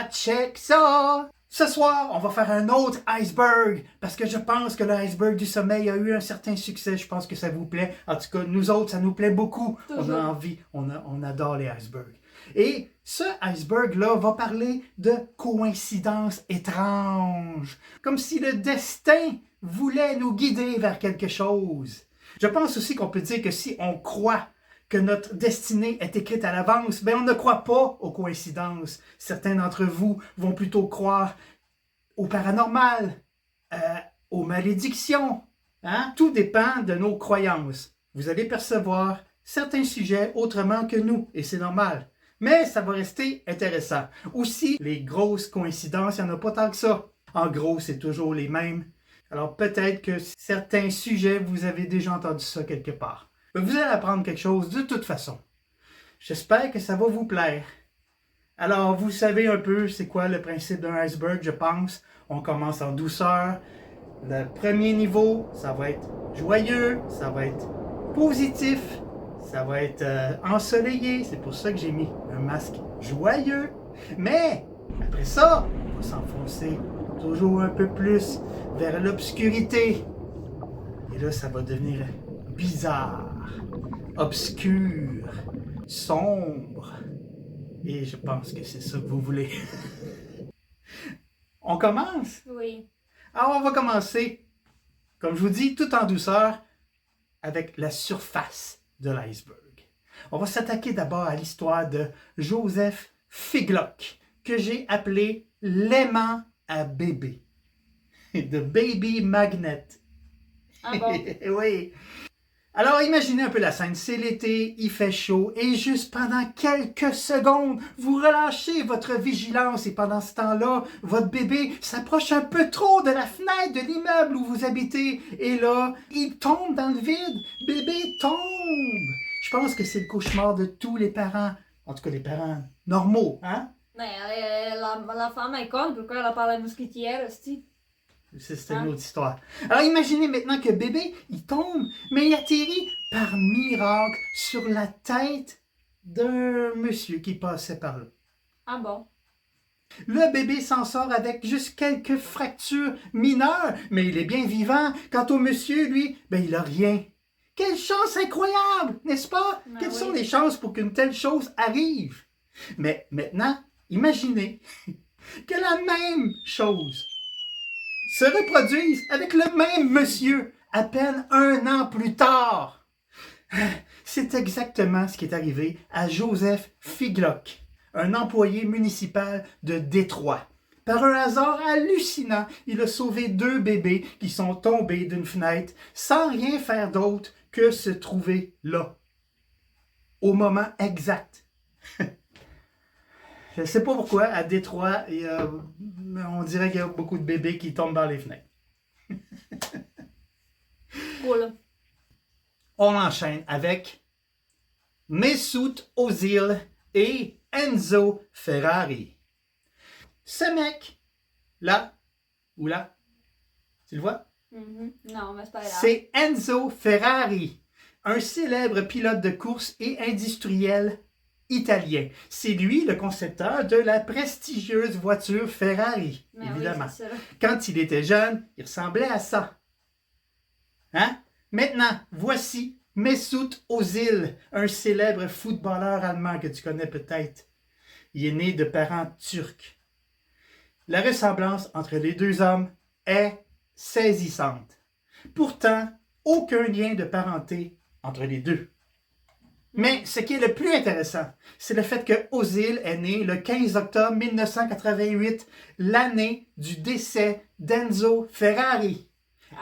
Ah, check ça! Ce soir, on va faire un autre iceberg parce que je pense que l'iceberg du sommeil a eu un certain succès. Je pense que ça vous plaît. En tout cas, nous autres, ça nous plaît beaucoup. Toujours. On a envie, on adore les icebergs. Et ce iceberg-là va parler de coïncidences étranges. Comme si le destin voulait nous guider vers quelque chose. Je pense aussi qu'on peut dire que si on croit que notre destinée est écrite à l'avance, ben on ne croit pas aux coïncidences. Certains d'entre vous vont plutôt croire au paranormal, aux malédictions. Hein? Tout dépend de nos croyances. Vous allez percevoir certains sujets autrement que nous, et c'est normal. Mais ça va rester intéressant. Aussi, les grosses coïncidences, il n'y en a pas tant que ça. En gros, c'est toujours les mêmes. Alors peut-être que certains sujets, vous avez déjà entendu ça quelque part. Mais vous allez apprendre quelque chose de toute façon. J'espère que ça va vous plaire. Alors, vous savez un peu c'est quoi le principe d'un iceberg, je pense. On commence en douceur. Le premier niveau, ça va être joyeux, ça va être positif, ça va être ensoleillé. C'est pour ça que j'ai mis un masque joyeux. Mais, après ça, on va s'enfoncer toujours un peu plus vers l'obscurité. Et là, ça va devenir bizarre, obscur, sombre. Et je pense que c'est ça que vous voulez. On commence? Oui. Alors, on va commencer, comme je vous dis, tout en douceur, avec la surface de l'iceberg. On va s'attaquer d'abord à l'histoire de Joseph Figlock, que j'ai appelé l'aimant à bébé. The Baby Magnet. Ah bon? Oui. Alors, imaginez un peu la scène. C'est l'été, il fait chaud, et juste pendant quelques secondes, vous relâchez votre vigilance, et pendant ce temps-là, votre bébé s'approche un peu trop de la fenêtre de l'immeuble où vous habitez, et là, il tombe dans le vide. Bébé tombe. Je pense que c'est le cauchemar de tous les parents, en tout cas les parents normaux, hein? Mais la femme est conne, pourquoi elle a pas la mousquetière, aussi? C'est une autre histoire. Alors imaginez maintenant que bébé, il tombe, mais il atterrit par miracle sur la tête d'un monsieur qui passait par là. Ah bon? Le bébé s'en sort avec juste quelques fractures mineures, mais il est bien vivant. Quant au monsieur, lui, ben il a rien. Quelle chance incroyable, n'est-ce pas? Ben Quelles oui. sont les chances pour qu'une telle chose arrive? Mais maintenant, imaginez que la même chose se reproduisent avec le même monsieur à peine un an plus tard. C'est exactement ce qui est arrivé à Joseph Figlock, un employé municipal de Détroit. Par un hasard hallucinant, il a sauvé 2 bébés qui sont tombés d'une fenêtre sans rien faire d'autre que se trouver là, au moment exact. Je ne sais pas pourquoi, à Détroit, on dirait qu'il y a beaucoup de bébés qui tombent dans les fenêtres. Cool. On enchaîne avec Mesut Özil et Enzo Ferrari. Ce mec, là, ou là, tu le vois? Non, mais c'est pas grave. C'est Enzo Ferrari, un célèbre pilote de course et industriel italien. C'est lui le concepteur de la prestigieuse voiture Ferrari, Mais évidemment. oui, c'est ça. Quand il était jeune, il ressemblait à ça. Hein? Maintenant, voici Mesut Özil, un célèbre footballeur allemand que tu connais peut-être. Il est né de parents turcs. La ressemblance entre les deux hommes est saisissante. Pourtant, aucun lien de parenté entre les deux. Mais ce qui est le plus intéressant, c'est le fait que Özil est né le 15 octobre 1988, l'année du décès d'Enzo Ferrari.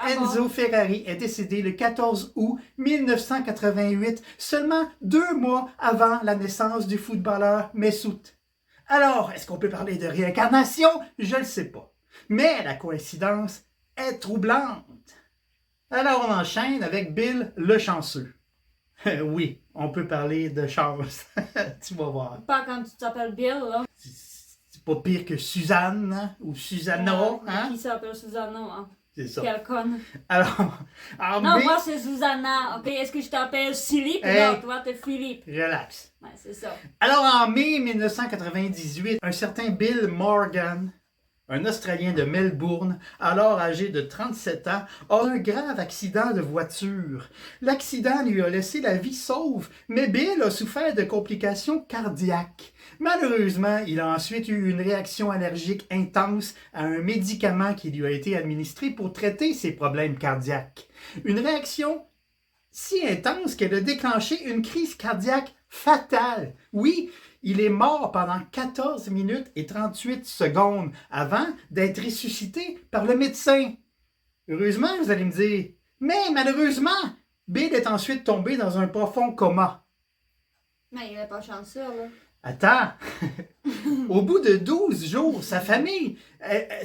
Ah Enzo bon? Ferrari est décédé le 14 août 1988, seulement 2 mois avant la naissance du footballeur Mesut. Alors, est-ce qu'on peut parler de réincarnation? Je ne le sais pas. Mais la coïncidence est troublante. Alors, on enchaîne avec Bill le chanceux. Oui, on peut parler de chance. Tu vas voir. Pas quand tu t'appelles Bill, là. C'est pas pire que Suzanne, hein, ou Susanna, hein? Qui s'appelle Susanna, hein? C'est ça. Quelle conne. Alors, en Non, mai... moi c'est Susanna. Ok, est-ce que je t'appelle Philippe? Hey. Non, toi t'es Philippe. Relax. Ouais, c'est ça. Alors, en mai 1998, un certain Bill Morgan, un Australien de Melbourne, alors âgé de 37 ans, a eu un grave accident de voiture. L'accident lui a laissé la vie sauve, mais Bill a souffert de complications cardiaques. Malheureusement, il a ensuite eu une réaction allergique intense à un médicament qui lui a été administré pour traiter ses problèmes cardiaques. Une réaction si intense qu'elle a déclenché une crise cardiaque fatale. Oui, il est mort pendant 14 minutes et 38 secondes avant d'être ressuscité par le médecin. Heureusement, vous allez me dire, mais malheureusement, Bill est ensuite tombé dans un profond coma. Mais il est pas chanceux, là. Attends, au bout de 12 jours, sa famille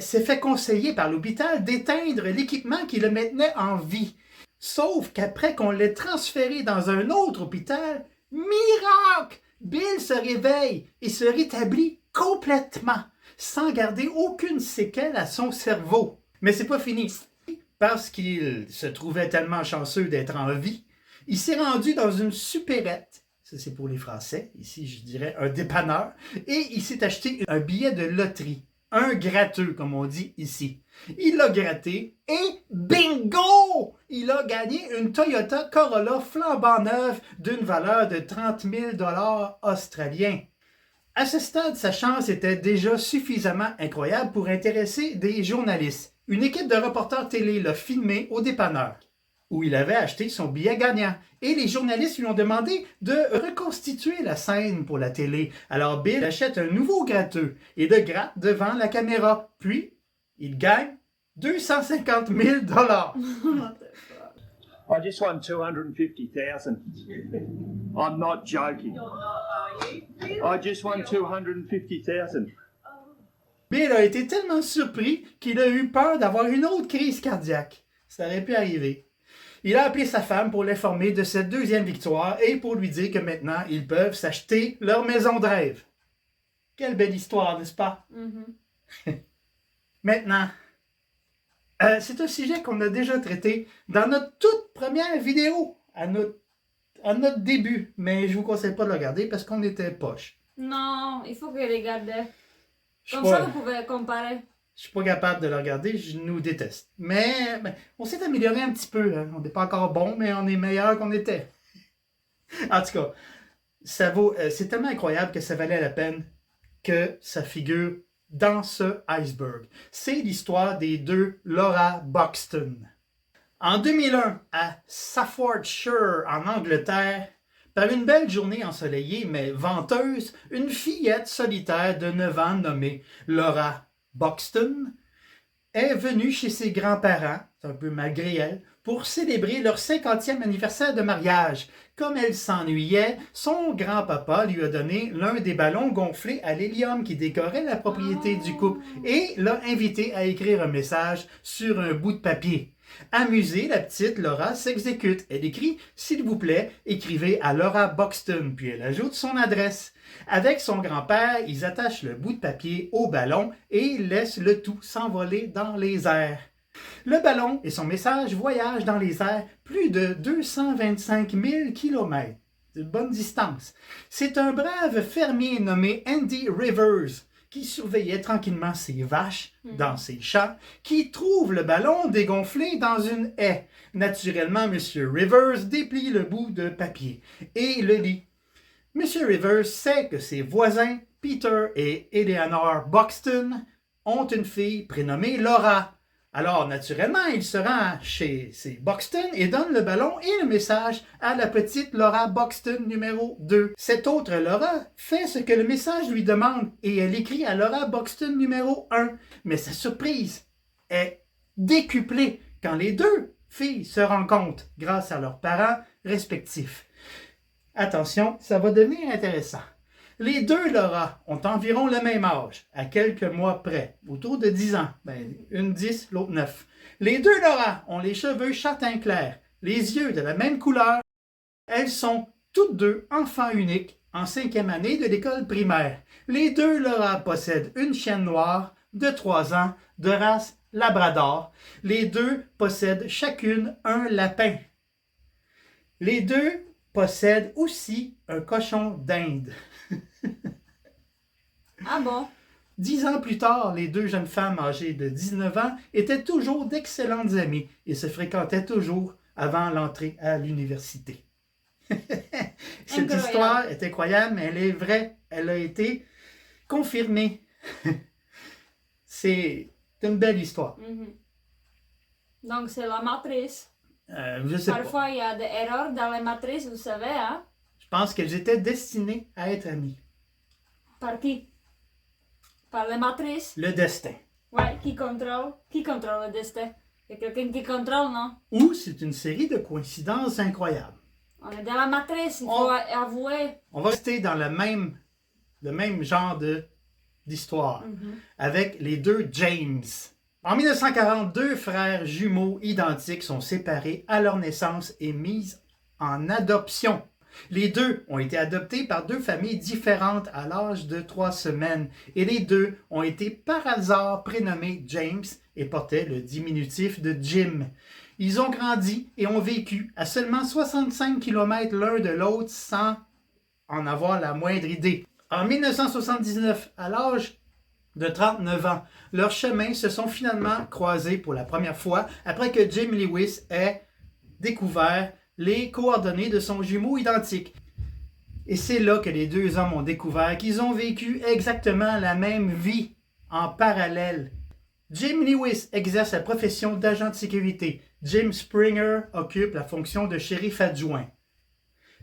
s'est fait conseiller par l'hôpital d'éteindre l'équipement qui le maintenait en vie. Sauf qu'après qu'on l'ait transféré dans un autre hôpital, miracle! Bill se réveille et se rétablit complètement, sans garder aucune séquelle à son cerveau. Mais c'est pas fini. Parce qu'il se trouvait tellement chanceux d'être en vie, il s'est rendu dans une supérette. Ça, c'est pour les Français. Ici, je dirais un dépanneur. Et il s'est acheté un billet de loterie. Un gratteux, comme on dit ici. Il l'a gratté et bingo! Il a gagné une Toyota Corolla flambant neuve d'une valeur de 30 000 $ australiens. À ce stade, sa chance était déjà suffisamment incroyable pour intéresser des journalistes. Une équipe de reporters télé l'a filmé au dépanneur, où il avait acheté son billet gagnant. Et les journalistes lui ont demandé de reconstituer la scène pour la télé. Alors Bill achète un nouveau gratteux et le gratte devant la caméra. Puis, il gagne 250 000 $. What the fuck? I just won 250,000. I'm not joking. I just won 250,000. Bill a été tellement surpris qu'il a eu peur d'avoir une autre crise cardiaque. Ça aurait pu arriver. Il a appelé sa femme pour l'informer de cette deuxième victoire et pour lui dire que maintenant, ils peuvent s'acheter leur maison de rêve. Quelle belle histoire, n'est-ce pas? Mm-hmm. Maintenant, c'est un sujet qu'on a déjà traité dans notre toute première vidéo, à notre début. Mais je vous conseille pas de le regarder parce qu'on était poche. Non, il faut que les garde. Je Comme suis ça, pas- vous pouvez comparer. je suis pas capable de le regarder, je nous déteste. Mais on s'est amélioré un petit peu. Hein. On n'est pas encore bon, mais on est meilleur qu'on était. En tout cas, c'est tellement incroyable que ça valait la peine que ça figure dans ce iceberg. C'est l'histoire des deux Laura Buxton. En 2001, à Staffordshire, en Angleterre, par une belle journée ensoleillée mais venteuse, une fillette solitaire de 9 ans nommée Laura Buxton est venue chez ses grands-parents, un peu malgré elle, pour célébrer leur 50e anniversaire de mariage. Comme elle s'ennuyait, son grand-papa lui a donné l'un des ballons gonflés à l'hélium qui décorait la propriété du couple et l'a invité à écrire un message sur un bout de papier. Amusée, la petite Laura s'exécute. Elle écrit « S'il vous plaît, écrivez à Laura Buxton », puis elle ajoute son adresse. Avec son grand-père, ils attachent le bout de papier au ballon et laissent le tout s'envoler dans les airs. Le ballon et son message voyagent dans les airs plus de 225 000 km. C'est une bonne distance. C'est un brave fermier nommé Andy Rivers qui surveillait tranquillement ses vaches dans ses champs, qui trouve le ballon dégonflé dans une haie. Naturellement, M. Rivers déplie le bout de papier et le lit. M. Rivers sait que ses voisins, Peter et Eleanor Buxton, ont une fille prénommée Laura. Alors, naturellement, il se rend chez ces Buxton et donne le ballon et le message à la petite Laura Buxton numéro 2. Cette autre Laura fait ce que le message lui demande et elle écrit à Laura Buxton numéro 1. Mais sa surprise est décuplée quand les deux filles se rencontrent grâce à leurs parents respectifs. Attention, ça va devenir intéressant. Les deux Laura ont environ le même âge, à quelques mois près, autour de 10 ans. Une 10, l'autre 9. Les deux Laura ont les cheveux châtain clair, les yeux de la même couleur. Elles sont toutes deux enfants uniques en 5e année de l'école primaire. Les deux Laura possèdent une chienne noire de 3 ans de race labrador. Les deux possèdent chacune un lapin. Les deux possèdent aussi un cochon d'Inde. Ah bon? 10 ans plus tard, les deux jeunes femmes âgées de 19 ans étaient toujours d'excellentes amies et se fréquentaient toujours avant l'entrée à l'université. Cette Incroyable. histoire est incroyable, mais elle est vraie. Elle a été confirmée. C'est une belle histoire. Mhm. Donc, c'est la matrice. Je sais pas. Parfois, il y a des erreurs dans les matrices, vous savez, hein? Je pense qu'elles étaient destinées à être amies. Par qui? Par les matrices? Le destin. Ouais, qui contrôle? Qui contrôle le destin? Il y a quelqu'un qui contrôle, non? Ou c'est une série de coïncidences incroyables. On est dans la matrice, il faut avouer. On va rester dans le même genre d'histoire avec les deux James. En 1940, deux frères jumeaux identiques sont séparés à leur naissance et mis en adoption. Les deux ont été adoptés par deux familles différentes à l'âge de 3 semaines et les deux ont été par hasard prénommés James et portaient le diminutif de Jim. Ils ont grandi et ont vécu à seulement 65 km l'un de l'autre sans en avoir la moindre idée. En 1979, à l'âge de 39 ans, leurs chemins se sont finalement croisés pour la première fois après que Jim Lewis ait découvert les coordonnées de son jumeau identique. Et c'est là que les deux hommes ont découvert qu'ils ont vécu exactement la même vie en parallèle. Jim Lewis exerce la profession d'agent de sécurité. Jim Springer occupe la fonction de shérif adjoint.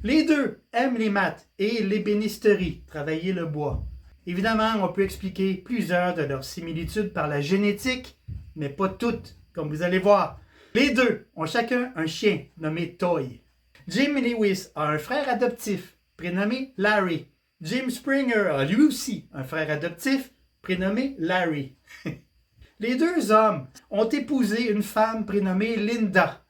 Les deux aiment les maths et l'ébénisterie, travailler le bois. Évidemment, on peut expliquer plusieurs de leurs similitudes par la génétique, mais pas toutes, comme vous allez voir. Les deux ont chacun un chien nommé Toy. Jim Lewis a un frère adoptif prénommé Larry. Jim Springer a lui aussi un frère adoptif prénommé Larry. Les deux hommes ont épousé une femme prénommée Linda,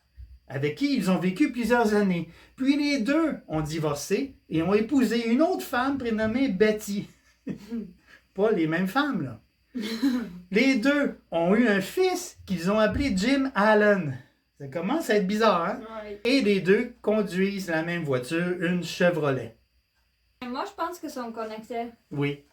avec qui ils ont vécu plusieurs années. Puis les deux ont divorcé et ont épousé une autre femme prénommée Betty. Pas les mêmes femmes, là. Les deux ont eu un fils qu'ils ont appelé Jim Allen. Ça commence à être bizarre, hein? Ouais. Et les deux conduisent la même voiture, une Chevrolet. Moi, je pense qu'ils sont connectés. Oui,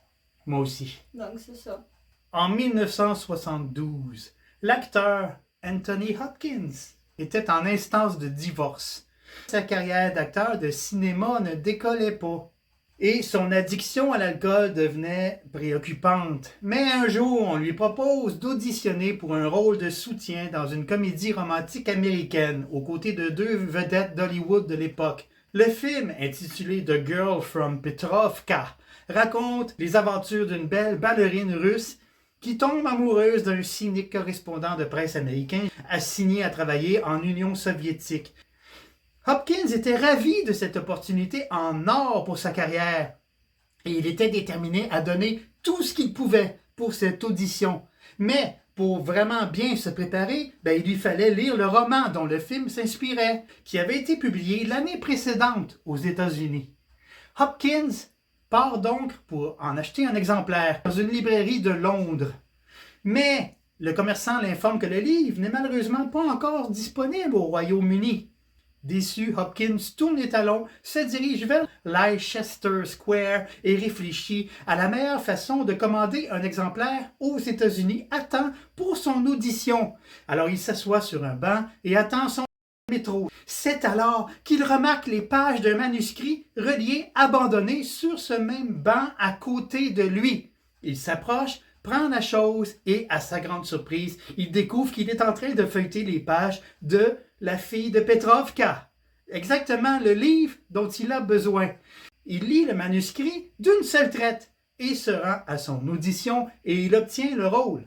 moi aussi. Donc, c'est ça. En 1972, l'acteur Anthony Hopkins était en instance de divorce. Sa carrière d'acteur de cinéma ne décollait pas. Et son addiction à l'alcool devenait préoccupante. Mais un jour, on lui propose d'auditionner pour un rôle de soutien dans une comédie romantique américaine, aux côtés de deux vedettes d'Hollywood de l'époque. Le film, intitulé The Girl from Petrovka, raconte les aventures d'une belle ballerine russe qui tombe amoureuse d'un cynique correspondant de presse américain assigné à travailler en Union soviétique. Hopkins était ravi de cette opportunité en or pour sa carrière et il était déterminé à donner tout ce qu'il pouvait pour cette audition. Mais pour vraiment bien se préparer, il lui fallait lire le roman dont le film s'inspirait, qui avait été publié l'année précédente aux États-Unis. Hopkins part donc pour en acheter un exemplaire dans une librairie de Londres. Mais le commerçant l'informe que le livre n'est malheureusement pas encore disponible au Royaume-Uni. Déçu, Hopkins tourne les talons, se dirige vers Leicester Square et réfléchit à la meilleure façon de commander un exemplaire aux États-Unis à temps pour son audition. Alors il s'assoit sur un banc et attend son métro. C'est alors qu'il remarque les pages d'un manuscrit relié abandonné sur ce même banc à côté de lui. Il s'approche, prend la chose et, à sa grande surprise, il découvre qu'il est en train de feuilleter les pages de La fille de Petrovka. Exactement le livre dont il a besoin. Il lit le manuscrit d'une seule traite et se rend à son audition et il obtient le rôle.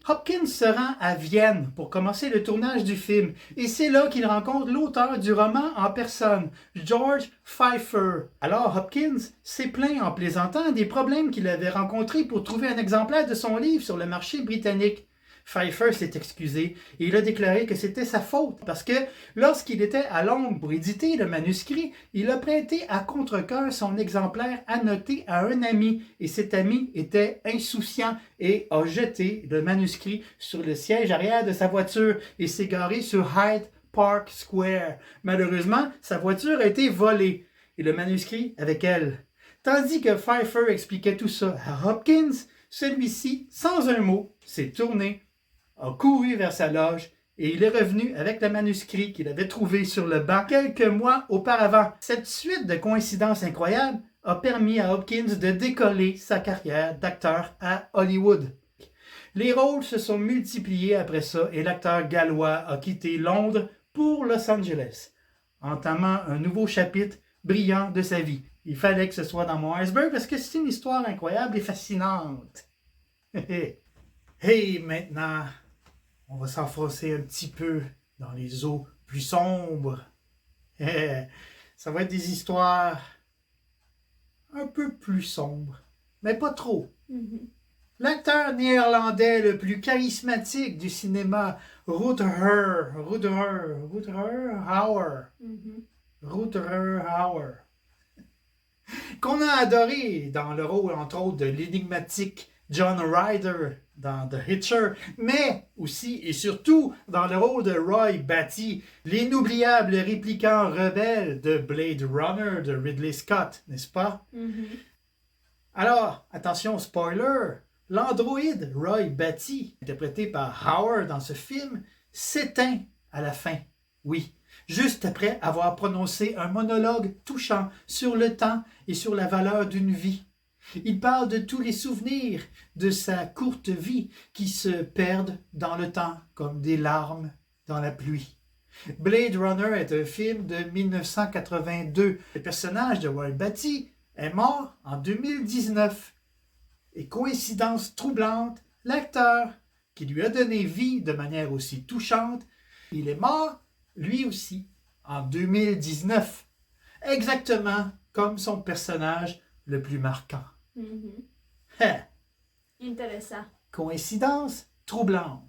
Hopkins se rend à Vienne pour commencer le tournage du film et c'est là qu'il rencontre l'auteur du roman en personne, George Pfeiffer. Alors Hopkins s'est plaint en plaisantant des problèmes qu'il avait rencontrés pour trouver un exemplaire de son livre sur le marché britannique. Pfeiffer s'est excusé et il a déclaré que c'était sa faute parce que lorsqu'il était à Londres pour éditer le manuscrit, il a prêté à contre-cœur son exemplaire annoté à un ami et cet ami était insouciant et a jeté le manuscrit sur le siège arrière de sa voiture et s'est garé sur Hyde Park Square. Malheureusement, sa voiture a été volée et le manuscrit avec elle. Tandis que Pfeiffer expliquait tout ça à Hopkins, celui-ci, sans un mot, s'est tourné, a couru vers sa loge et il est revenu avec le manuscrit qu'il avait trouvé sur le banc quelques mois auparavant. Cette suite de coïncidences incroyables a permis à Hopkins de décoller sa carrière d'acteur à Hollywood. Les rôles se sont multipliés après ça et l'acteur gallois a quitté Londres pour Los Angeles, entamant un nouveau chapitre brillant de sa vie. Il fallait que ce soit dans mon iceberg parce que c'est une histoire incroyable et fascinante. Hey, maintenant, on va s'enfoncer un petit peu dans les eaux plus sombres. Ça va être des histoires un peu plus sombres, mais pas trop. L'acteur néerlandais le plus charismatique du cinéma, Rutger Hauer, qu'on a adoré dans le rôle, entre autres, de l'énigmatique John Ryder dans The Hitcher, mais aussi et surtout dans le rôle de Roy Batty, l'inoubliable répliquant rebelle de Blade Runner de Ridley Scott, n'est-ce pas? Alors, attention, spoiler, l'androïde Roy Batty, interprété par Hauer dans ce film, s'éteint à la fin, oui, juste après avoir prononcé un monologue touchant sur le temps et sur la valeur d'une vie. Il parle de tous les souvenirs de sa courte vie qui se perdent dans le temps comme des larmes dans la pluie. Blade Runner est un film de 1982. Le personnage de Roy Batty est mort en 2019. Et coïncidence troublante, l'acteur qui lui a donné vie de manière aussi touchante, il est mort lui aussi en 2019. Exactement comme son personnage le plus marquant. Intéressant. Coïncidence troublante.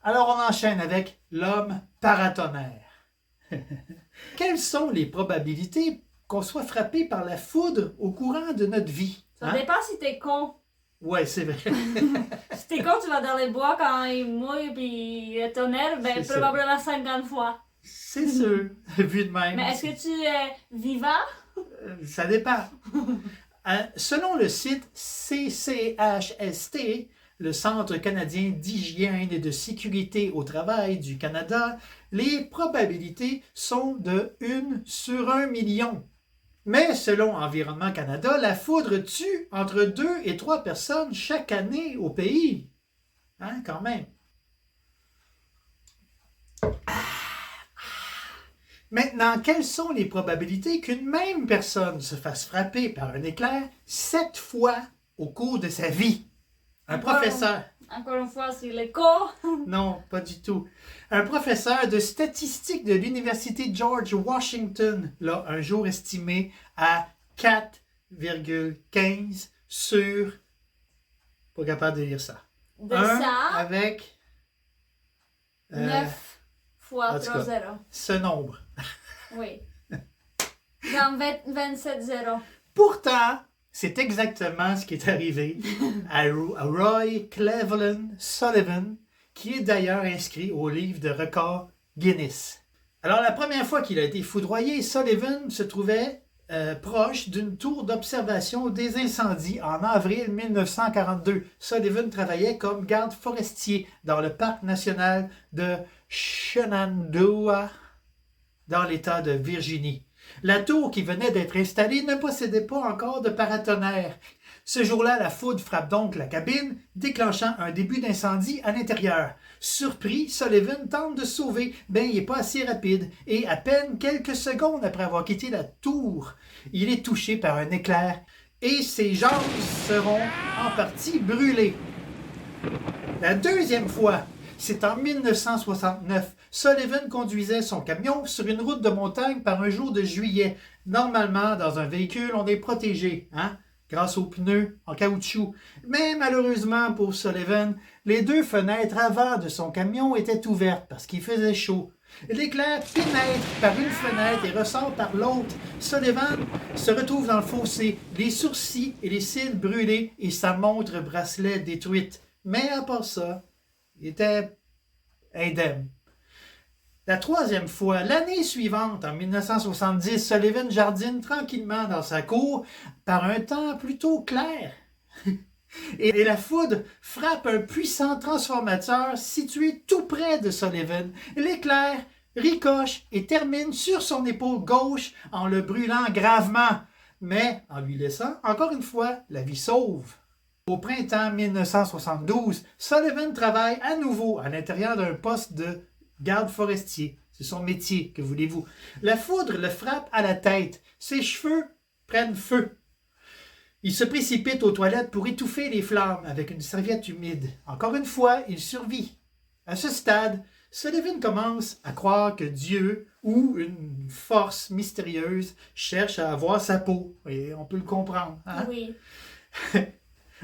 Alors on enchaîne avec l'homme paratonnerre. Quelles sont les probabilités qu'on soit frappé par la foudre au courant de notre vie? Ça dépend si t'es con. Ouais, c'est vrai. Si t'es con, tu vas dans les bois quand il mouille puis le tonnerre, ben C'est probablement 50 fois. C'est sûr, vu de même. Mais est-ce que tu es vivant? Ça dépend. Selon le site CCHST, le Centre canadien d'hygiène et de sécurité au travail du Canada, les probabilités sont de 1 sur 1 million. Mais selon Environnement Canada, la foudre tue entre 2 et 3 personnes chaque année au pays. Hein, quand même. Maintenant, quelles sont les probabilités qu'une même personne se fasse frapper par un éclair 7 fois au cours de sa vie? Un professeur. Encore une fois, c'est le corps. Non, pas du tout. Un professeur de statistique de l'Université George Washington l'a un jour estimé à 4,15 sur... Pas capable de lire ça. De 1 ça, avec... 9 fois en tout cas, 3 0. ce nombre. Oui. Dans 27 0. Pourtant, c'est exactement ce qui est arrivé à Roy Cleveland Sullivan, qui est d'ailleurs inscrit au livre de records Guinness. Alors, la première fois qu'il a été foudroyé, Sullivan se trouvait proche d'une tour d'observation des incendies en avril 1942. Sullivan travaillait comme garde forestier dans le parc national de Shenandoah, dans l'État de Virginie. La tour qui venait d'être installée ne possédait pas encore de paratonnerre. Ce jour-là, la foudre frappe donc la cabine, déclenchant un début d'incendie à l'intérieur. Surpris, Sullivan tente de sauver, il n'est pas assez rapide, et à peine quelques secondes après avoir quitté la tour, il est touché par un éclair, et ses jambes seront en partie brûlées. La deuxième fois, c'est en 1969. Sullivan conduisait son camion sur une route de montagne par un jour de juillet. Normalement, dans un véhicule, on est protégé, hein? grâce aux pneus en caoutchouc. Mais malheureusement pour Sullivan, les 2 fenêtres avant de son camion étaient ouvertes parce qu'il faisait chaud. L'éclair pénètre par une fenêtre et ressort par l'autre. Sullivan se retrouve dans le fossé, les sourcils et les cils brûlés et sa montre bracelet détruite. Mais à part ça, il était indemne. La 3e fois, l'année suivante, en 1970, Sullivan jardine tranquillement dans sa cour par un temps plutôt clair. Et la foudre frappe un puissant transformateur situé tout près de Sullivan. L'éclair ricoche et termine sur son épaule gauche en le brûlant gravement, mais en lui laissant, encore une fois, la vie sauve. Au printemps 1972, Sullivan travaille à nouveau à l'intérieur d'un poste de garde forestier. C'est son métier, que voulez-vous. La foudre le frappe à la tête. Ses cheveux prennent feu. Il se précipite aux toilettes pour étouffer les flammes avec une serviette humide. Encore une fois, il survit. À ce stade, Sullivan commence à croire que Dieu ou une force mystérieuse cherche à avoir sa peau. Et on peut le comprendre. Hein? Oui.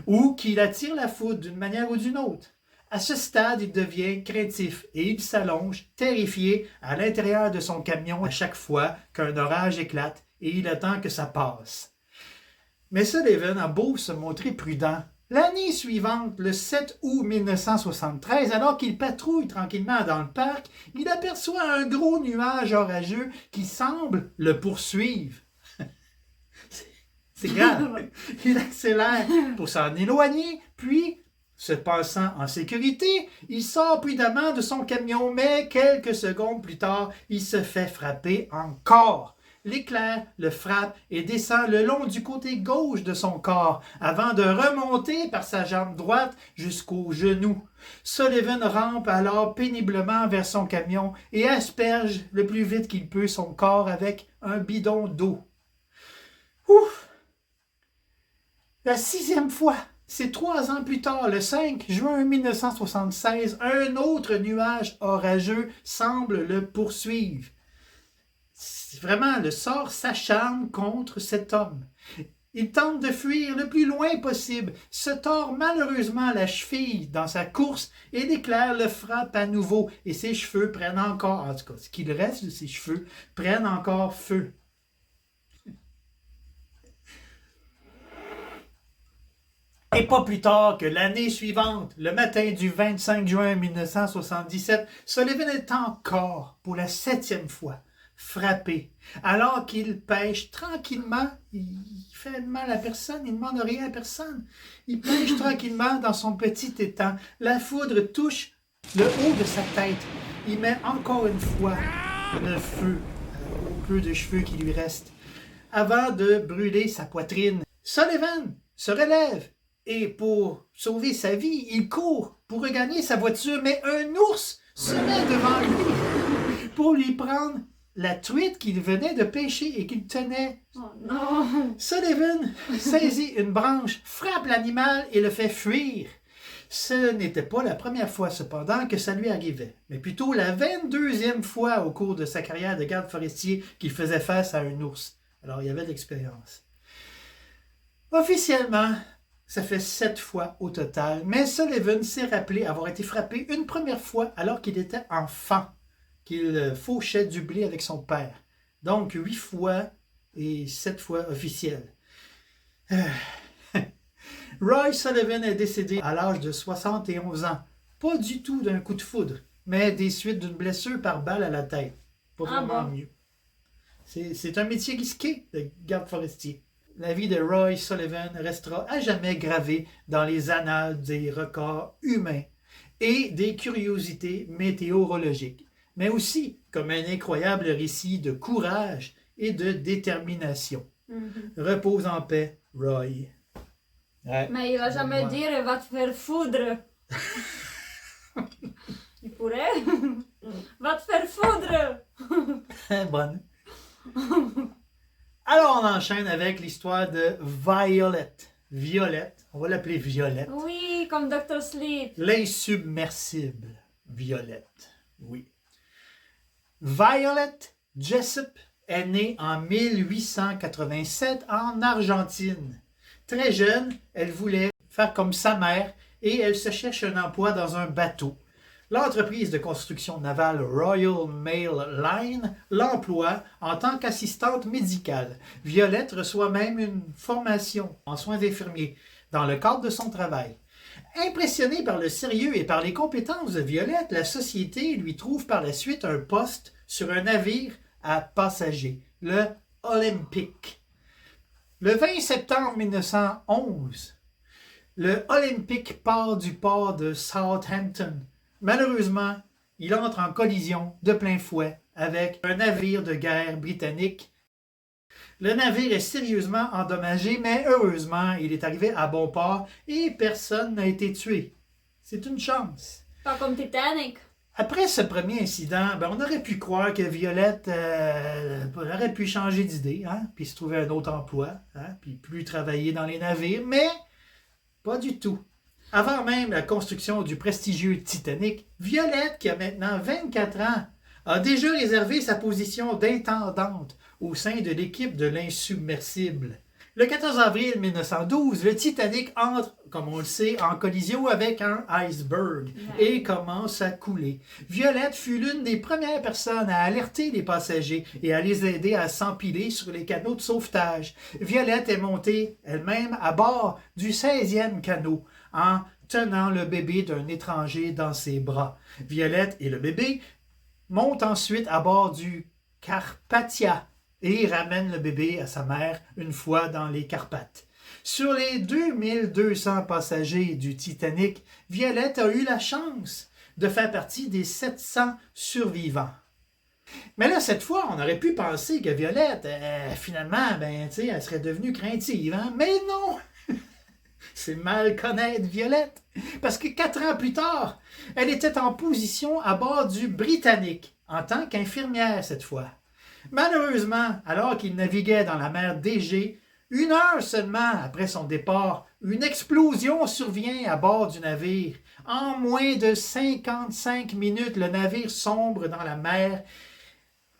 Ou qu'il attire la foudre d'une manière ou d'une autre. À ce stade, il devient craintif et il s'allonge, terrifié, à l'intérieur de son camion à chaque fois qu'un orage éclate et il attend que ça passe. Mais Sullivan a beau se montrer prudent. L'année suivante, le 7 août 1973, alors qu'il patrouille tranquillement dans le parc, il aperçoit un gros nuage orageux qui semble le poursuivre. C'est grave. Il accélère pour s'en éloigner, puis, se pensant en sécurité, il sort prudemment de son camion, mais quelques secondes plus tard, il se fait frapper encore. L'éclair le frappe et descend le long du côté gauche de son corps avant de remonter par sa jambe droite jusqu'au genou. Sullivan rampe alors péniblement vers son camion et asperge le plus vite qu'il peut son corps avec un bidon d'eau. Ouf! La 6e fois, c'est 3 ans plus tard, le 5 juin 1976, un autre nuage orageux semble le poursuivre. Vraiment, le sort s'acharne contre cet homme. Il tente de fuir le plus loin possible, se tord malheureusement la cheville dans sa course et l'éclair le frappe à nouveau et ses cheveux prennent encore, en tout cas, ce qu'il reste de ses cheveux, prennent encore feu. Et pas plus tard que l'année suivante, le matin du 25 juin 1977, Sullivan est encore, pour la 7e fois, frappé. Alors qu'il pêche tranquillement, il fait mal à personne, il ne demande rien à personne. Il pêche tranquillement dans son petit étang. La foudre touche le haut de sa tête. Il met encore une fois le feu au peu de cheveux qui lui restent, avant de brûler sa poitrine. Sullivan se relève et pour sauver sa vie, il court pour regagner sa voiture, mais un ours se met devant lui pour lui prendre la truite qu'il venait de pêcher et qu'il tenait. Oh non! Sullivan saisit une branche, frappe l'animal et le fait fuir. Ce n'était pas la première fois cependant que ça lui arrivait, mais plutôt la 22e fois au cours de sa carrière de garde forestier qu'il faisait face à un ours. Alors il y avait de l'expérience. Officiellement, ça fait 7 fois au total, mais Sullivan s'est rappelé avoir été frappé une première fois alors qu'il était enfant, qu'il fauchait du blé avec son père. Donc 8 fois et 7 fois officielles. Roy Sullivan est décédé à l'âge de 71 ans. Pas du tout d'un coup de foudre, mais des suites d'une blessure par balle à la tête. Pas vraiment mieux. C'est un métier risqué, le garde forestier. La vie de Roy Sullivan restera à jamais gravée dans les annales des records humains et des curiosités météorologiques, mais aussi comme un incroyable récit de courage et de détermination. Repose en paix, Roy. Ouais. Mais il va jamais dire va te faire foudre. Il pourrait. Va te faire foudre. Bonne. Alors on enchaîne avec l'histoire de Violette. Violette, on va l'appeler Violette. Oui, comme Dr. Sleep. L'insubmersible Violette. Oui. Violet Jessup est née en 1887 en Argentine. Très jeune, elle voulait faire comme sa mère et elle se cherche un emploi dans un bateau. L'entreprise de construction navale Royal Mail Line l'emploie en tant qu'assistante médicale. Violette reçoit même une formation en soins infirmiers dans le cadre de son travail. Impressionnée par le sérieux et par les compétences de Violette, la société lui trouve par la suite un poste sur un navire à passagers, le Olympic. Le 20 septembre 1911, le Olympic part du port de Southampton. Malheureusement, il entre en collision de plein fouet avec un navire de guerre britannique. Le navire est sérieusement endommagé, mais heureusement, il est arrivé à bon port et personne n'a été tué. C'est une chance. Pas comme Titanic. Après ce premier incident, on aurait pu croire que Violette aurait pu changer d'idée, puis se trouver un autre emploi, puis plus travailler dans les navires, mais pas du tout. Avant même la construction du prestigieux Titanic, Violette, qui a maintenant 24 ans, a déjà réservé sa position d'intendante au sein de l'équipe de l'insubmersible. Le 14 avril 1912, le Titanic entre, comme on le sait, en collision avec un iceberg et commence à couler. Violette fut l'une des premières personnes à alerter les passagers et à les aider à s'empiler sur les canaux de sauvetage. Violette est montée elle-même à bord du 16e canot en tenant le bébé d'un étranger dans ses bras. Violette et le bébé montent ensuite à bord du Carpathia et ramène le bébé à sa mère une fois dans les Carpates. Sur les 2200 passagers du Titanic, Violette a eu la chance de faire partie des 700 survivants. Mais là, cette fois, on aurait pu penser que Violette, finalement, elle serait devenue craintive. Mais non! C'est mal connaître Violette. Parce que 4 ans plus tard, elle était en position à bord du Britannique, en tant qu'infirmière cette fois. Malheureusement, alors qu'il naviguait dans la mer d'Égée, 1 heure seulement après son départ, une explosion survient à bord du navire. En moins de 55 minutes, le navire sombre dans la mer.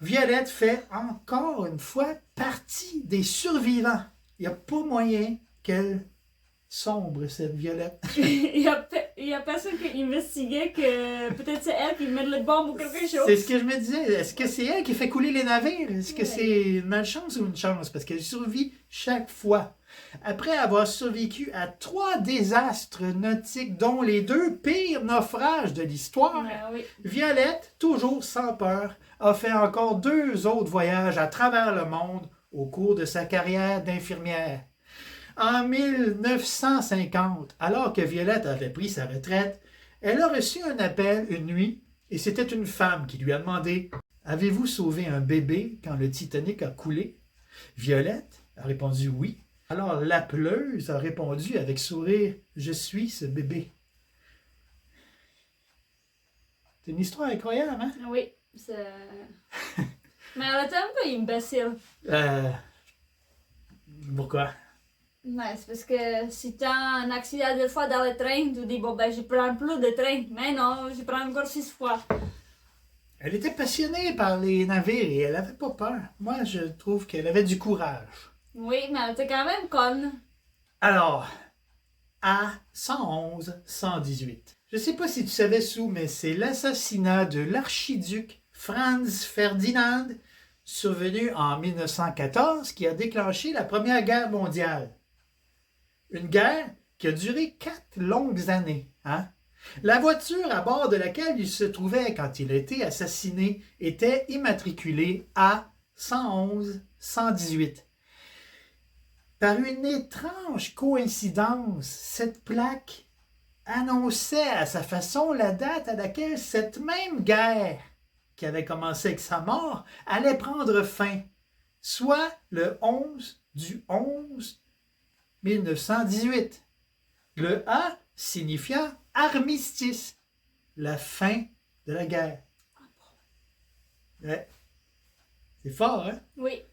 Violette fait encore une fois partie des survivants. Il n'y a pas moyen qu'elle sombre, cette Violette. Il y a personne qui investiguait que peut-être c'est elle qui met le bombe ou quelque chose. C'est ce que je me disais. Est-ce que c'est elle qui fait couler les navires? Est-ce que c'est une malchance ou une chance? Parce qu'elle survit chaque fois. Après avoir survécu à 3 désastres nautiques, dont les 2 pires naufrages de l'histoire, Violette, toujours sans peur, a fait encore 2 autres voyages à travers le monde au cours de sa carrière d'infirmière. En 1950, alors que Violette avait pris sa retraite, elle a reçu un appel une nuit et c'était une femme qui lui a demandé « Avez-vous sauvé un bébé quand le Titanic a coulé ?» Violette a répondu « Oui ». Alors l'appeleuse a répondu avec sourire « Je suis ce bébé ». C'est une histoire incroyable, hein? Oui, c'est... Mais elle était un peu imbécile. Pourquoi? Ouais, c'est parce que si t'as un accident 2 fois dans le train, tu dis, je prends plus de train. Mais non, je prends encore 6 fois. Elle était passionnée par les navires et elle n'avait pas peur. Moi, je trouve qu'elle avait du courage. Oui, mais elle était quand même conne. Alors, à 111-118. Je ne sais pas si tu savais, Sue, mais c'est l'assassinat de l'archiduc Franz Ferdinand, survenu en 1914, qui a déclenché la Première Guerre mondiale. Une guerre qui a duré 4 longues années. La voiture à bord de laquelle il se trouvait quand il a été assassiné était immatriculée à 111-118. Par une étrange coïncidence, cette plaque annonçait à sa façon la date à laquelle cette même guerre, qui avait commencé avec sa mort, allait prendre fin, soit le 11 du 11 1918. Le A signifiant armistice, la fin de la guerre. Ouais. C'est fort, hein? Oui.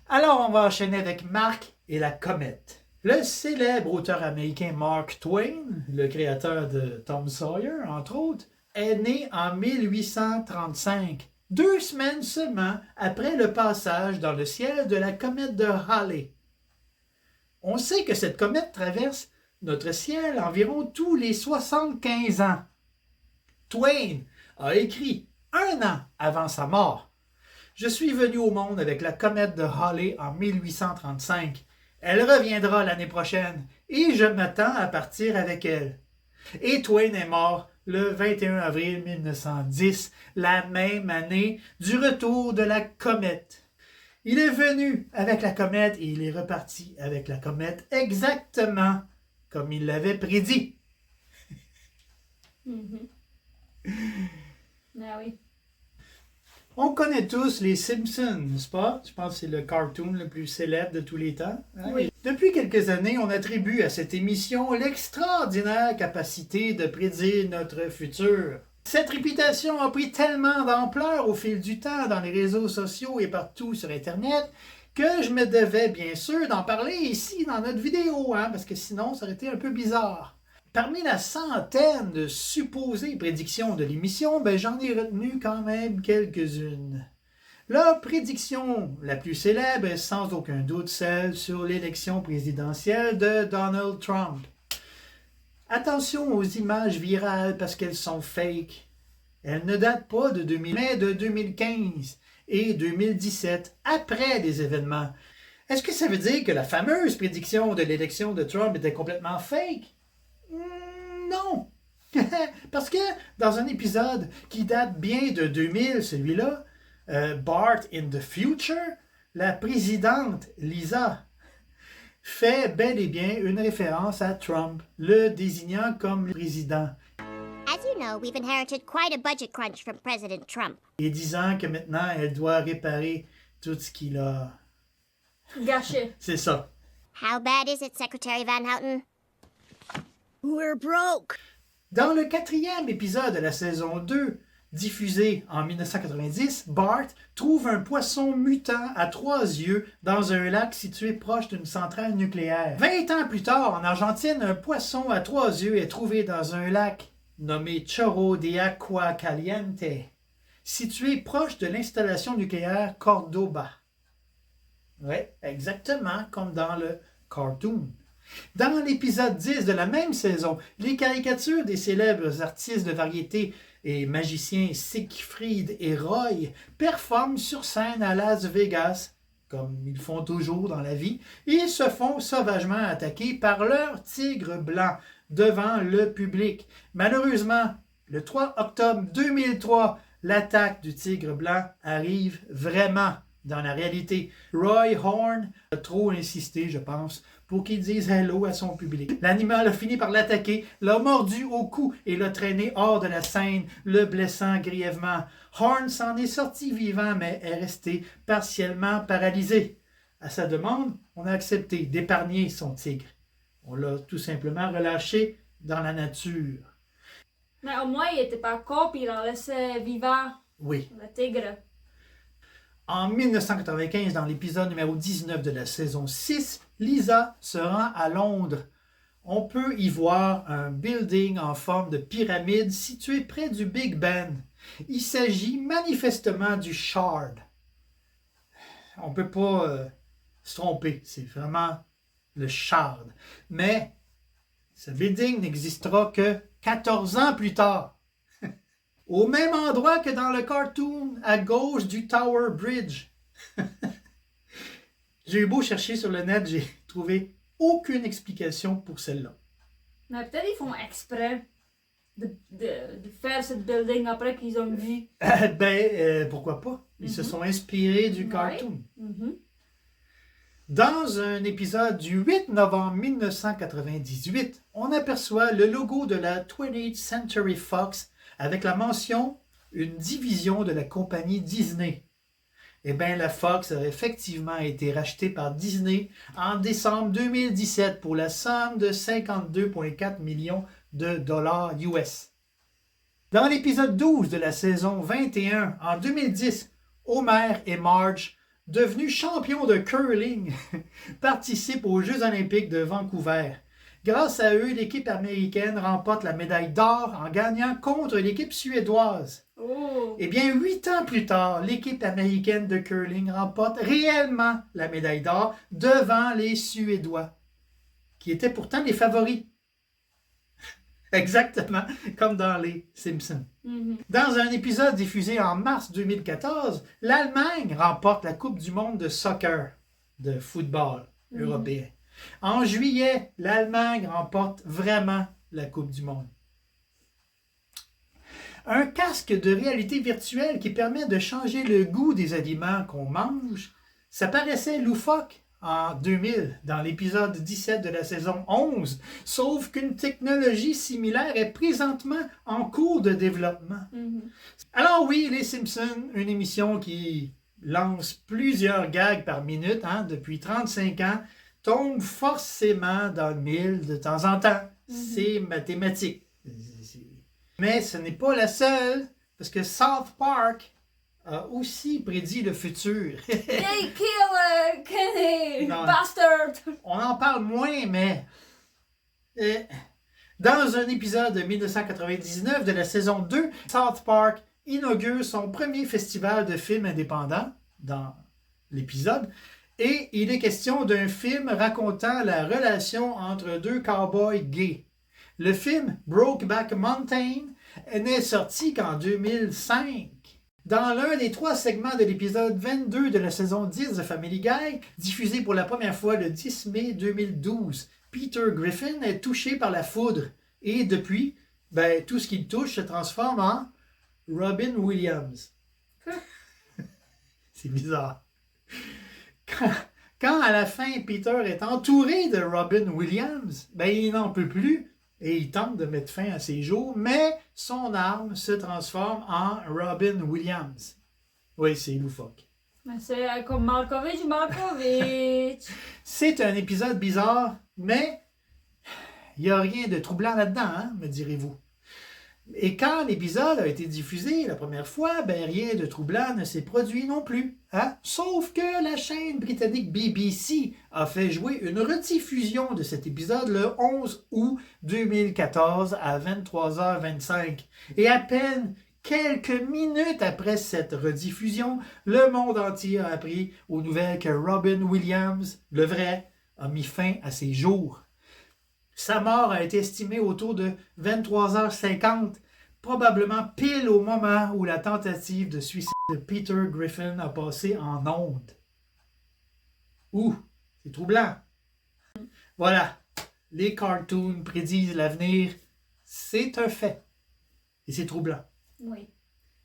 Alors, on va enchaîner avec Marc et la comète. Le célèbre auteur américain Mark Twain, le créateur de Tom Sawyer, entre autres, est né en 1835, 2 semaines seulement après le passage dans le ciel de la comète de Halley. On sait que cette comète traverse notre ciel environ tous les 75 ans. Twain a écrit 1 an avant sa mort. Je suis venu au monde avec la comète de Halley en 1835. Elle reviendra l'année prochaine et je m'attends à partir avec elle. Et Twain est mort le 21 avril 1910, la même année du retour de la comète. Il est venu avec la comète et il est reparti avec la comète exactement comme il l'avait prédit. Ah oui. On connaît tous les Simpsons, n'est-ce pas? Je pense que c'est le cartoon le plus célèbre de tous les temps. Hein? Oui. Depuis quelques années, on attribue à cette émission l'extraordinaire capacité de prédire notre futur. Cette réputation a pris tellement d'ampleur au fil du temps dans les réseaux sociaux et partout sur Internet que je me devais bien sûr d'en parler ici dans notre vidéo, hein, parce que sinon ça aurait été un peu bizarre. Parmi la centaine de supposées prédictions de l'émission, j'en ai retenu quand même quelques-unes. La prédiction la plus célèbre est sans aucun doute celle sur l'élection présidentielle de Donald Trump. Attention aux images virales parce qu'elles sont fake. Elles ne datent pas de 2000, mais de 2015 et 2017, après les événements. Est-ce que ça veut dire que la fameuse prédiction de l'élection de Trump était complètement fake? Non! Parce que dans un épisode qui date bien de 2000, celui-là, Bart in the Future, la présidente Lisa fait bel et bien une référence à Trump, le désignant comme président. As you know, we've inherited quite a budget crunch from President Trump. Et disant que maintenant, elle doit réparer tout ce qu'il a... Gâché. C'est ça. How bad is it, Secretary Van Houten? We're broke. Dans le 4e épisode de la saison 2, diffusé en 1990, Bart trouve un poisson mutant à 3 yeux dans un lac situé proche d'une centrale nucléaire. 20 ans plus tard, en Argentine, un poisson à 3 yeux est trouvé dans un lac nommé Chorro de Agua Caliente, situé proche de l'installation nucléaire Cordoba. Oui, exactement comme dans le cartoon. Dans l'épisode 10 de la même saison, les caricatures des célèbres artistes de variété et magiciens Siegfried et Roy performent sur scène à Las Vegas, comme ils font toujours dans la vie, et se font sauvagement attaquer par leur tigre blanc devant le public. Malheureusement, le 3 octobre 2003, l'attaque du tigre blanc arrive vraiment dans la réalité. Roy Horn a trop insisté, je pense, pour qu'il dise hello à son public. L'animal a fini par l'attaquer, l'a mordu au cou et l'a traîné hors de la scène, le blessant grièvement. Horn s'en est sorti vivant, mais est resté partiellement paralysé. À sa demande, on a accepté d'épargner son tigre. On l'a tout simplement relâché dans la nature. Mais au moins, il n'était pas cop, il a laissé vivant Oui. le tigre. En 1995, dans l'épisode numéro 19 de la saison 6, Lisa se rend à Londres. On peut y voir un building en forme de pyramide situé près du Big Ben. Il s'agit manifestement du Shard. On ne peut pas se tromper, c'est vraiment le Shard. Mais ce building n'existera que 14 ans plus tard. Au même endroit que dans le cartoon, à gauche du Tower Bridge. J'ai eu beau chercher sur le net, j'ai trouvé aucune explication pour celle-là. Mais peut-être ils font exprès de faire ce building après qu'ils ont vu. Pourquoi pas? Ils se sont inspirés du cartoon. Mhm. Dans un épisode du 8 novembre 1998, on aperçoit le logo de la 20th Century Fox avec la mention « Une division de la compagnie Disney ». Eh bien, la Fox a effectivement été rachetée par Disney en décembre 2017 pour la somme de 52,4 millions de dollars US. Dans l'épisode 12 de la saison 21, en 2010, Homer et Marge, devenus champions de curling, participent aux Jeux olympiques de Vancouver. Grâce à eux, l'équipe américaine remporte la médaille d'or en gagnant contre l'équipe suédoise. Oh. Eh bien, 8 ans plus tard, l'équipe américaine de curling remporte réellement la médaille d'or devant les Suédois. qui étaient pourtant les favoris. Exactement comme dans les Simpsons. Dans un épisode diffusé en mars 2014, l'Allemagne remporte la Coupe du monde de soccer, de football européen. En juillet, l'Allemagne remporte vraiment la Coupe du monde. Un casque de réalité virtuelle qui permet de changer le goût des aliments qu'on mange, ça paraissait loufoque en 2000 dans l'épisode 17 de la saison 11, sauf qu'une technologie similaire est présentement en cours de développement. Alors oui, les Simpsons, une émission qui lance plusieurs gags par minute depuis 35 ans, tombe forcément dans le mille de temps en temps. C'est mathématique. Mais ce n'est pas la seule, parce que South Park a aussi prédit le futur. They kill Kenny, Non. bastard! On en parle moins, mais... Dans un épisode de 1999 de la saison 2, South Park inaugure son premier festival de films indépendants dans l'épisode. Et il est question d'un film racontant la relation entre deux cowboys gays. Le film Brokeback Mountain n'est sorti qu'en 2005. Dans l'un des 3 segments de l'épisode 22 de la saison 10 de Family Guy, diffusé pour la première fois le 10 mai 2012, Peter Griffin est touché par la foudre. Et depuis, tout ce qu'il touche se transforme en Robin Williams. C'est bizarre. Quand à la fin, Peter est entouré de Robin Williams, il n'en peut plus et il tente de mettre fin à ses jours, mais son arme se transforme en Robin Williams. Oui, c'est loufoque. Mais c'est comme Malkovich. C'est un épisode bizarre, mais il n'y a rien de troublant là-dedans, me direz-vous. Et quand l'épisode a été diffusé la première fois, rien de troublant ne s'est produit non plus. Sauf que la chaîne britannique BBC a fait jouer une rediffusion de cet épisode le 11 août 2014 à 23h25. Et à peine quelques minutes après cette rediffusion, le monde entier a appris aux nouvelles que Robin Williams, le vrai, a mis fin à ses jours. Sa mort a été estimée autour de 23h50, probablement pile au moment où la tentative de suicide de Peter Griffin a passé en ondes. Ouh, c'est troublant. Voilà, les cartoons prédisent l'avenir, c'est un fait. Et c'est troublant. Oui.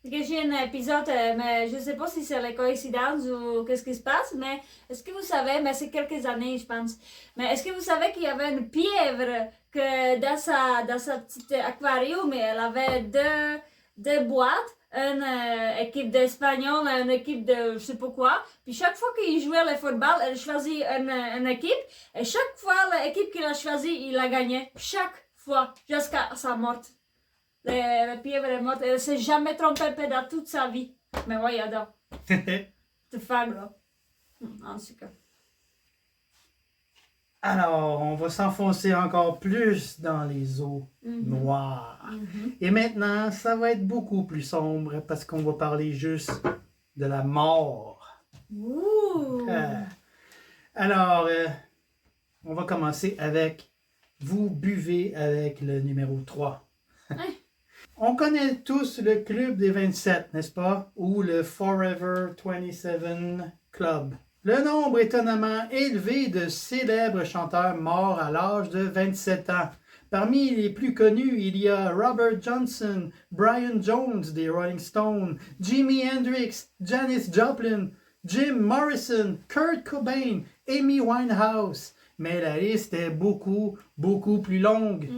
Parce que j'ai un épisode, mais je ne sais pas si c'est la coïncidence ou qu'est-ce qui se passe, mais est-ce que vous savez, mais c'est quelques années, je pense, mais est-ce que vous savez qu'il y avait une pieuvre que dans sa petite aquarium, elle avait deux boîtes, une équipe d'Espagnol et une équipe de je sais pas quoi, puis chaque fois qu'il jouait le football, elle choisit une équipe, et chaque fois l'équipe qu'il a choisie, il a gagné, chaque fois, jusqu'à sa mort. La pieuvre est morte. Elle ne s'est jamais trompée dans toute sa vie. Mais voyons donc. Cette femme-là. En tout cas. Alors, on va s'enfoncer encore plus dans les eaux noires. Et maintenant, ça va être beaucoup plus sombre parce qu'on va parler juste de la mort. Ouh! Alors, on va commencer avec vous buvez avec le numéro 3. On connaît tous le Club des 27, n'est-ce pas? Ou le Forever 27 Club. Le nombre étonnamment élevé de célèbres chanteurs morts à l'âge de 27 ans. Parmi les plus connus, il y a Robert Johnson, Brian Jones des Rolling Stones, Jimi Hendrix, Janis Joplin, Jim Morrison, Kurt Cobain, Amy Winehouse. Mais la liste est beaucoup, beaucoup plus longue.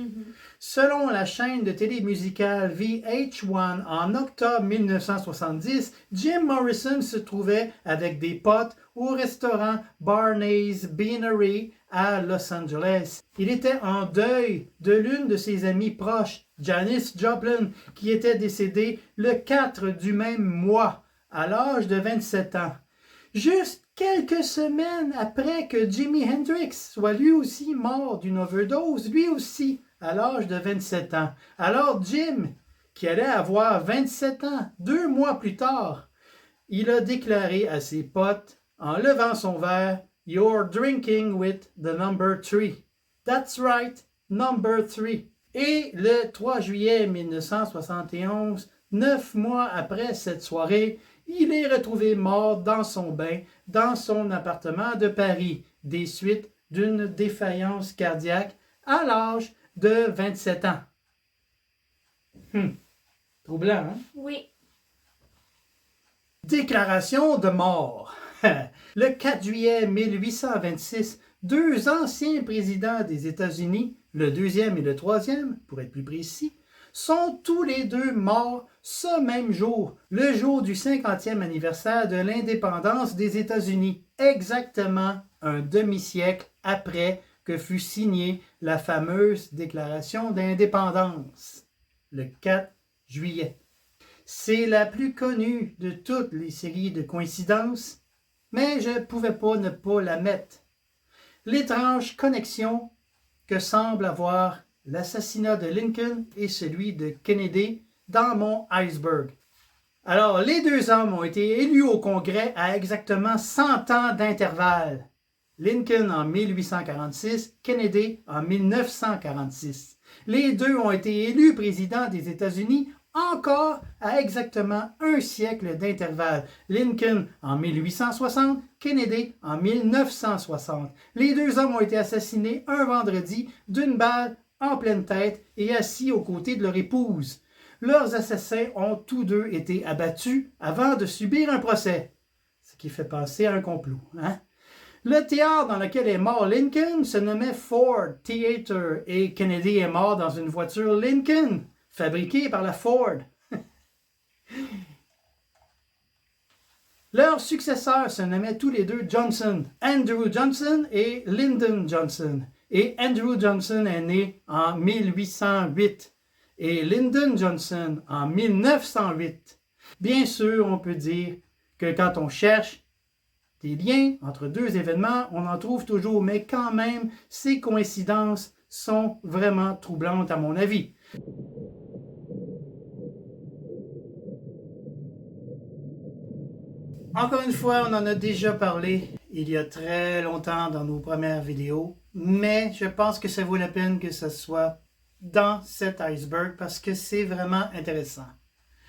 Selon la chaîne de télé musicale VH1, en octobre 1970, Jim Morrison se trouvait avec des potes au restaurant Barney's Beanery à Los Angeles. Il était en deuil de l'une de ses amies proches, Janis Joplin, qui était décédée le 4 du même mois, à l'âge de 27 ans. Juste quelques semaines après que Jimi Hendrix soit lui aussi mort d'une overdose, lui aussi à l'âge de 27 ans. Alors Jim, qui allait avoir 27 ans 2 mois plus tard, il a déclaré à ses potes, en levant son verre, « You're drinking with the number 3 ». That's right, number 3. Et le 3 juillet 1971, 9 mois après cette soirée, il est retrouvé mort dans son bain, dans son appartement de Paris, des suites d'une défaillance cardiaque à l'âge de 27 ans. Troublant, hein? Oui. Déclaration de mort. Le 4 juillet 1826, deux anciens présidents des États-Unis, le deuxième et le troisième, pour être plus précis, sont tous les deux morts ce même jour, le jour du 50e anniversaire de l'indépendance des États-Unis, exactement un demi-siècle après que fut signée la fameuse Déclaration d'indépendance, le 4 juillet. C'est la plus connue de toutes les séries de coïncidences, mais je ne pouvais pas ne pas la mettre. L'étrange connexion que semble avoir l'assassinat de Lincoln et celui de Kennedy dans mon iceberg. Alors, les deux hommes ont été élus au Congrès à exactement 100 ans d'intervalle. Lincoln en 1846, Kennedy en 1946. Les deux ont été élus présidents des États-Unis encore à exactement un siècle d'intervalle. Lincoln en 1860, Kennedy en 1960. Les deux hommes ont été assassinés un vendredi d'une balle en pleine tête et assis aux côtés de leur épouse. Leurs assassins ont tous deux été abattus avant de subir un procès. Ce qui fait penser à un complot, hein? Le théâtre dans lequel est mort Lincoln se nommait Ford Theater et Kennedy est mort dans une voiture Lincoln, fabriquée par la Ford. Leurs successeurs se nommaient tous les deux Johnson, Andrew Johnson et Lyndon Johnson. Et Andrew Johnson est né en 1808 et Lyndon Johnson en 1908. Bien sûr, on peut dire que quand on cherche des liens entre deux événements, on en trouve toujours, mais quand même, ces coïncidences sont vraiment troublantes à mon avis. Encore une fois, on en a déjà parlé il y a très longtemps dans nos premières vidéos, mais je pense que ça vaut la peine que ce soit dans cet iceberg parce que c'est vraiment intéressant.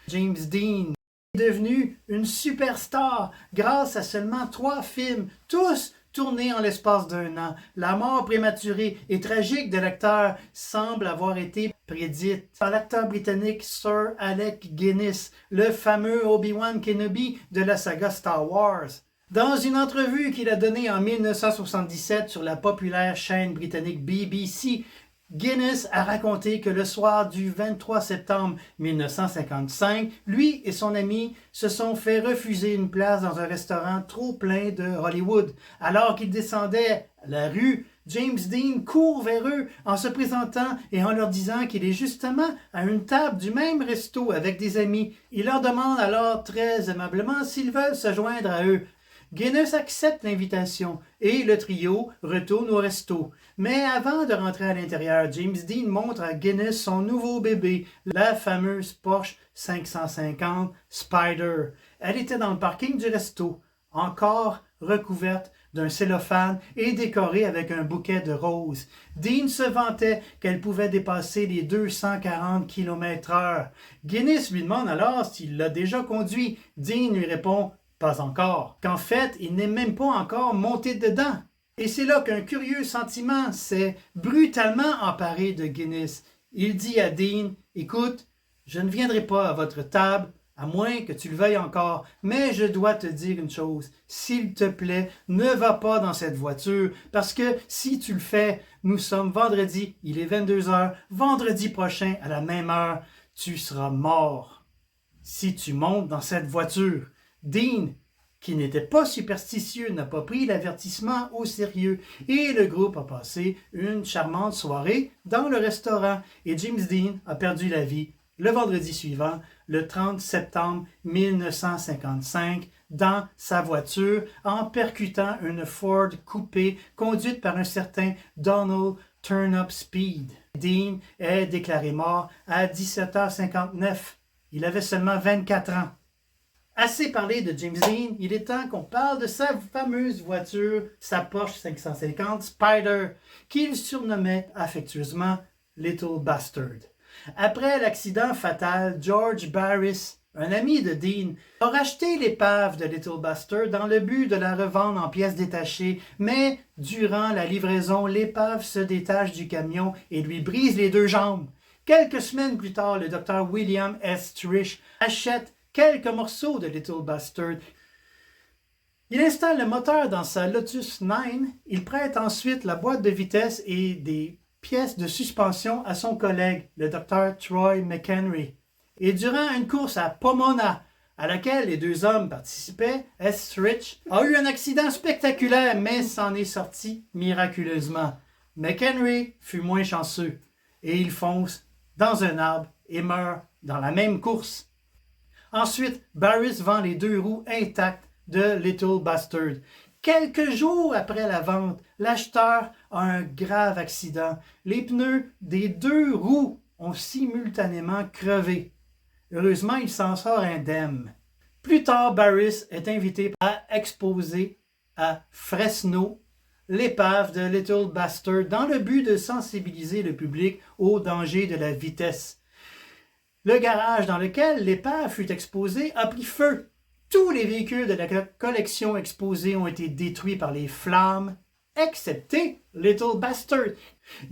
James Dean est devenu une superstar grâce à seulement 3 films, tous tournés en l'espace d'1 an. La mort prématurée et tragique de l'acteur semble avoir été prédite par l'acteur britannique Sir Alec Guinness, le fameux Obi-Wan Kenobi de la saga Star Wars. Dans une entrevue qu'il a donnée en 1977 sur la populaire chaîne britannique BBC, Guinness a raconté que le soir du 23 septembre 1955, lui et son ami se sont fait refuser une place dans un restaurant trop plein de Hollywood. Alors qu'ils descendaient la rue, James Dean court vers eux en se présentant et en leur disant qu'il est justement à une table du même resto avec des amis. Il leur demande alors très aimablement s'ils veulent se joindre à eux. Guinness accepte l'invitation et le trio retourne au resto. Mais avant de rentrer à l'intérieur, James Dean montre à Guinness son nouveau bébé, la fameuse Porsche 550 Spyder. Elle était dans le parking du resto, encore recouverte d'un cellophane et décorée avec un bouquet de roses. Dean se vantait qu'elle pouvait dépasser les 240 km/h. Guinness lui demande alors s'il l'a déjà conduit. Dean lui répond « Pas encore », qu'en fait, il n'est même pas encore monté dedans. Et c'est là qu'un curieux sentiment s'est brutalement emparé de Guinness. Il dit à Dean « Écoute, je ne viendrai pas à votre table, à moins que tu le veuilles encore, mais je dois te dire une chose. S'il te plaît, ne va pas dans cette voiture, parce que si tu le fais, nous sommes vendredi, il est 22h, vendredi prochain à la même heure, tu seras mort. Si tu montes dans cette voiture. » Dean, qui n'était pas superstitieux, n'a pas pris l'avertissement au sérieux et le groupe a passé une charmante soirée dans le restaurant et James Dean a perdu la vie le vendredi suivant, le 30 septembre 1955, dans sa voiture en percutant une Ford coupé conduite par un certain Donald Turnip Speed. Dean est déclaré mort à 17h59. Il avait seulement 24 ans. Assez parlé de James Dean, il est temps qu'on parle de sa fameuse voiture, sa Porsche 550 Spyder, qu'il surnommait affectueusement Little Bastard. Après l'accident fatal, George Barris, un ami de Dean, a racheté l'épave de Little Bastard dans le but de la revendre en pièces détachées, mais durant la livraison, l'épave se détache du camion et lui brise les 2 jambes. Quelques semaines plus tard, le docteur William S. Trish achète quelques morceaux de Little Bastard. Il installe le moteur dans sa Lotus 9. Il prête ensuite la boîte de vitesse et des pièces de suspension à son collègue, le docteur Troy McHenry. Et durant une course à Pomona, à laquelle les 2 hommes participaient, S. Rich a eu un accident spectaculaire, mais s'en est sorti miraculeusement. McHenry fut moins chanceux, et il fonce dans un arbre et meurt dans la même course. Ensuite, Barris vend les 2 roues intactes de Little Bastard. Quelques jours après la vente, l'acheteur a un grave accident. Les pneus des 2 roues ont simultanément crevé. Heureusement, il s'en sort indemne. Plus tard, Barris est invité à exposer à Fresno l'épave de Little Bastard dans le but de sensibiliser le public au danger de la vitesse. Le garage dans lequel l'épave fut exposée a pris feu. Tous les véhicules de la collection exposée ont été détruits par les flammes, excepté Little Bastard.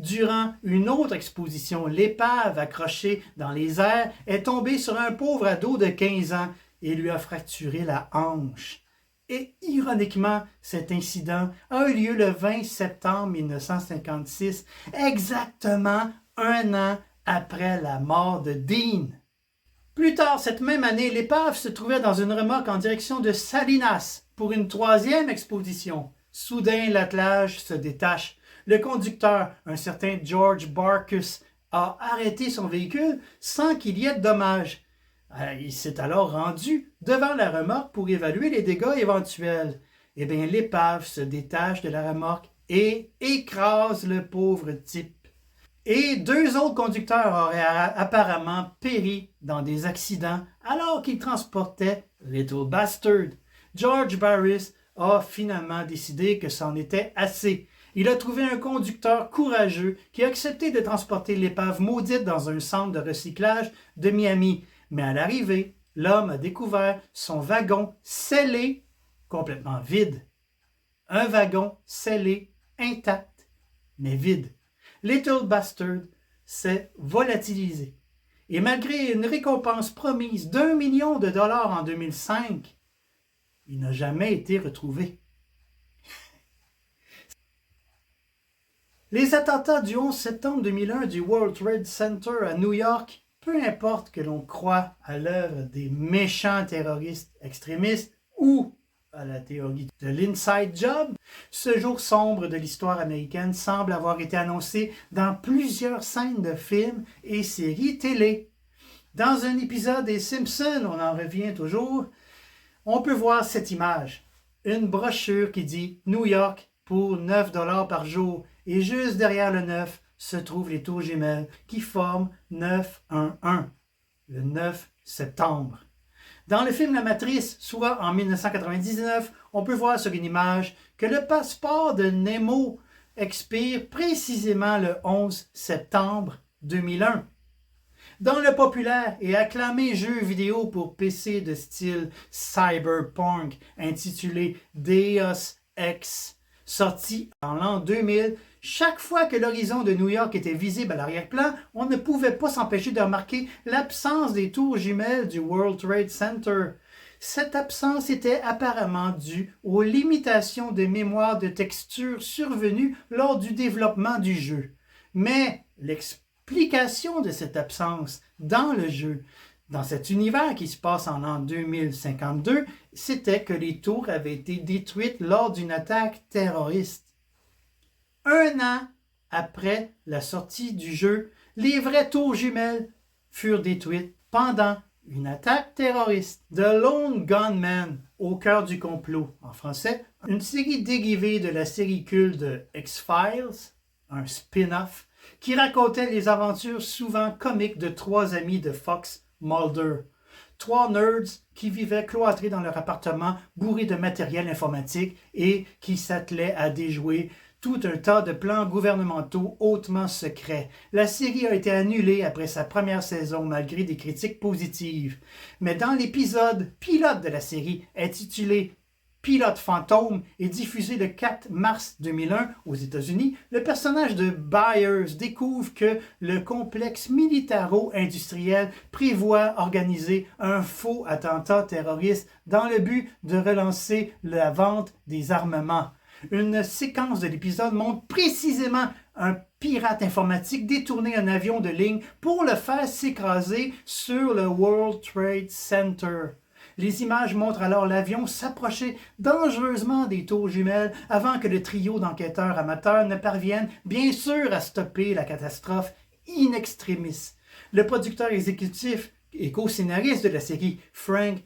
Durant une autre exposition, l'épave accrochée dans les airs est tombée sur un pauvre ado de 15 ans et lui a fracturé la hanche. Et ironiquement, cet incident a eu lieu le 20 septembre 1956, exactement 1 an après la mort de Dean. Plus tard cette même année, l'épave se trouvait dans une remorque en direction de Salinas pour une 3e exposition. Soudain, l'attelage se détache. Le conducteur, un certain George Barkus, a arrêté son véhicule sans qu'il y ait de dommages. Il s'est alors rendu devant la remorque pour évaluer les dégâts éventuels. Eh bien, l'épave se détache de la remorque et écrase le pauvre type. Et 2 autres conducteurs auraient apparemment péri dans des accidents alors qu'ils transportaient Little Bastard. George Barris a finalement décidé que c'en était assez. Il a trouvé un conducteur courageux qui a accepté de transporter l'épave maudite dans un centre de recyclage de Miami. Mais à l'arrivée, l'homme a découvert son wagon scellé, complètement vide. Un wagon scellé, intact, mais vide. Little Bastard s'est volatilisé. Et malgré une récompense promise d'1 million de dollars en 2005, il n'a jamais été retrouvé. Les attentats du 11 septembre 2001 du World Trade Center à New York, peu importe que l'on croie à l'œuvre des méchants terroristes extrémistes ou à la théorie de l'Inside Job, ce jour sombre de l'histoire américaine semble avoir été annoncé dans plusieurs scènes de films et séries télé. Dans un épisode des Simpsons, on en revient toujours, on peut voir cette image. Une brochure qui dit « New York pour 9 $ par jour » et juste derrière le 9 se trouvent les tours jumelles qui forment 911, le 9 septembre. Dans le film La Matrice, soit en 1999, on peut voir sur une image que le passeport de Nemo expire précisément le 11 septembre 2001. Dans le populaire et acclamé jeu vidéo pour PC de style cyberpunk intitulé Deus Ex, sorti en l'an 2000, chaque fois que l'horizon de New York était visible à l'arrière-plan, on ne pouvait pas s'empêcher de remarquer l'absence des tours jumelles du World Trade Center. Cette absence était apparemment due aux limitations de mémoire de texture survenues lors du développement du jeu. Mais l'explication de cette absence dans le jeu, dans cet univers qui se passe en l'an 2052, c'était que les tours avaient été détruites lors d'une attaque terroriste. 1 an après la sortie du jeu, les vraies tours jumelles furent détruites pendant une attaque terroriste. The Lone Gunman, au cœur du complot, en français, une série dérivée de la série culte de X-Files, un spin-off, qui racontait les aventures souvent comiques de 3 amis de Fox Mulder. 3 nerds qui vivaient cloîtrés dans leur appartement bourrés de matériel informatique et qui s'attelaient à déjouer tout un tas de plans gouvernementaux hautement secrets. La série a été annulée après sa première saison malgré des critiques positives. Mais dans l'épisode pilote de la série intitulé Pilote fantôme et diffusé le 4 mars 2001 aux États-Unis, le personnage de Byers découvre que le complexe militaro-industriel prévoit organiser un faux attentat terroriste dans le but de relancer la vente des armements. Une séquence de l'épisode montre précisément un pirate informatique détourner un avion de ligne pour le faire s'écraser sur le World Trade Center. Les images montrent alors l'avion s'approcher dangereusement des tours jumelles avant que le trio d'enquêteurs amateurs ne parvienne bien sûr à stopper la catastrophe in extremis. Le producteur exécutif et co-scénariste de la série, Frank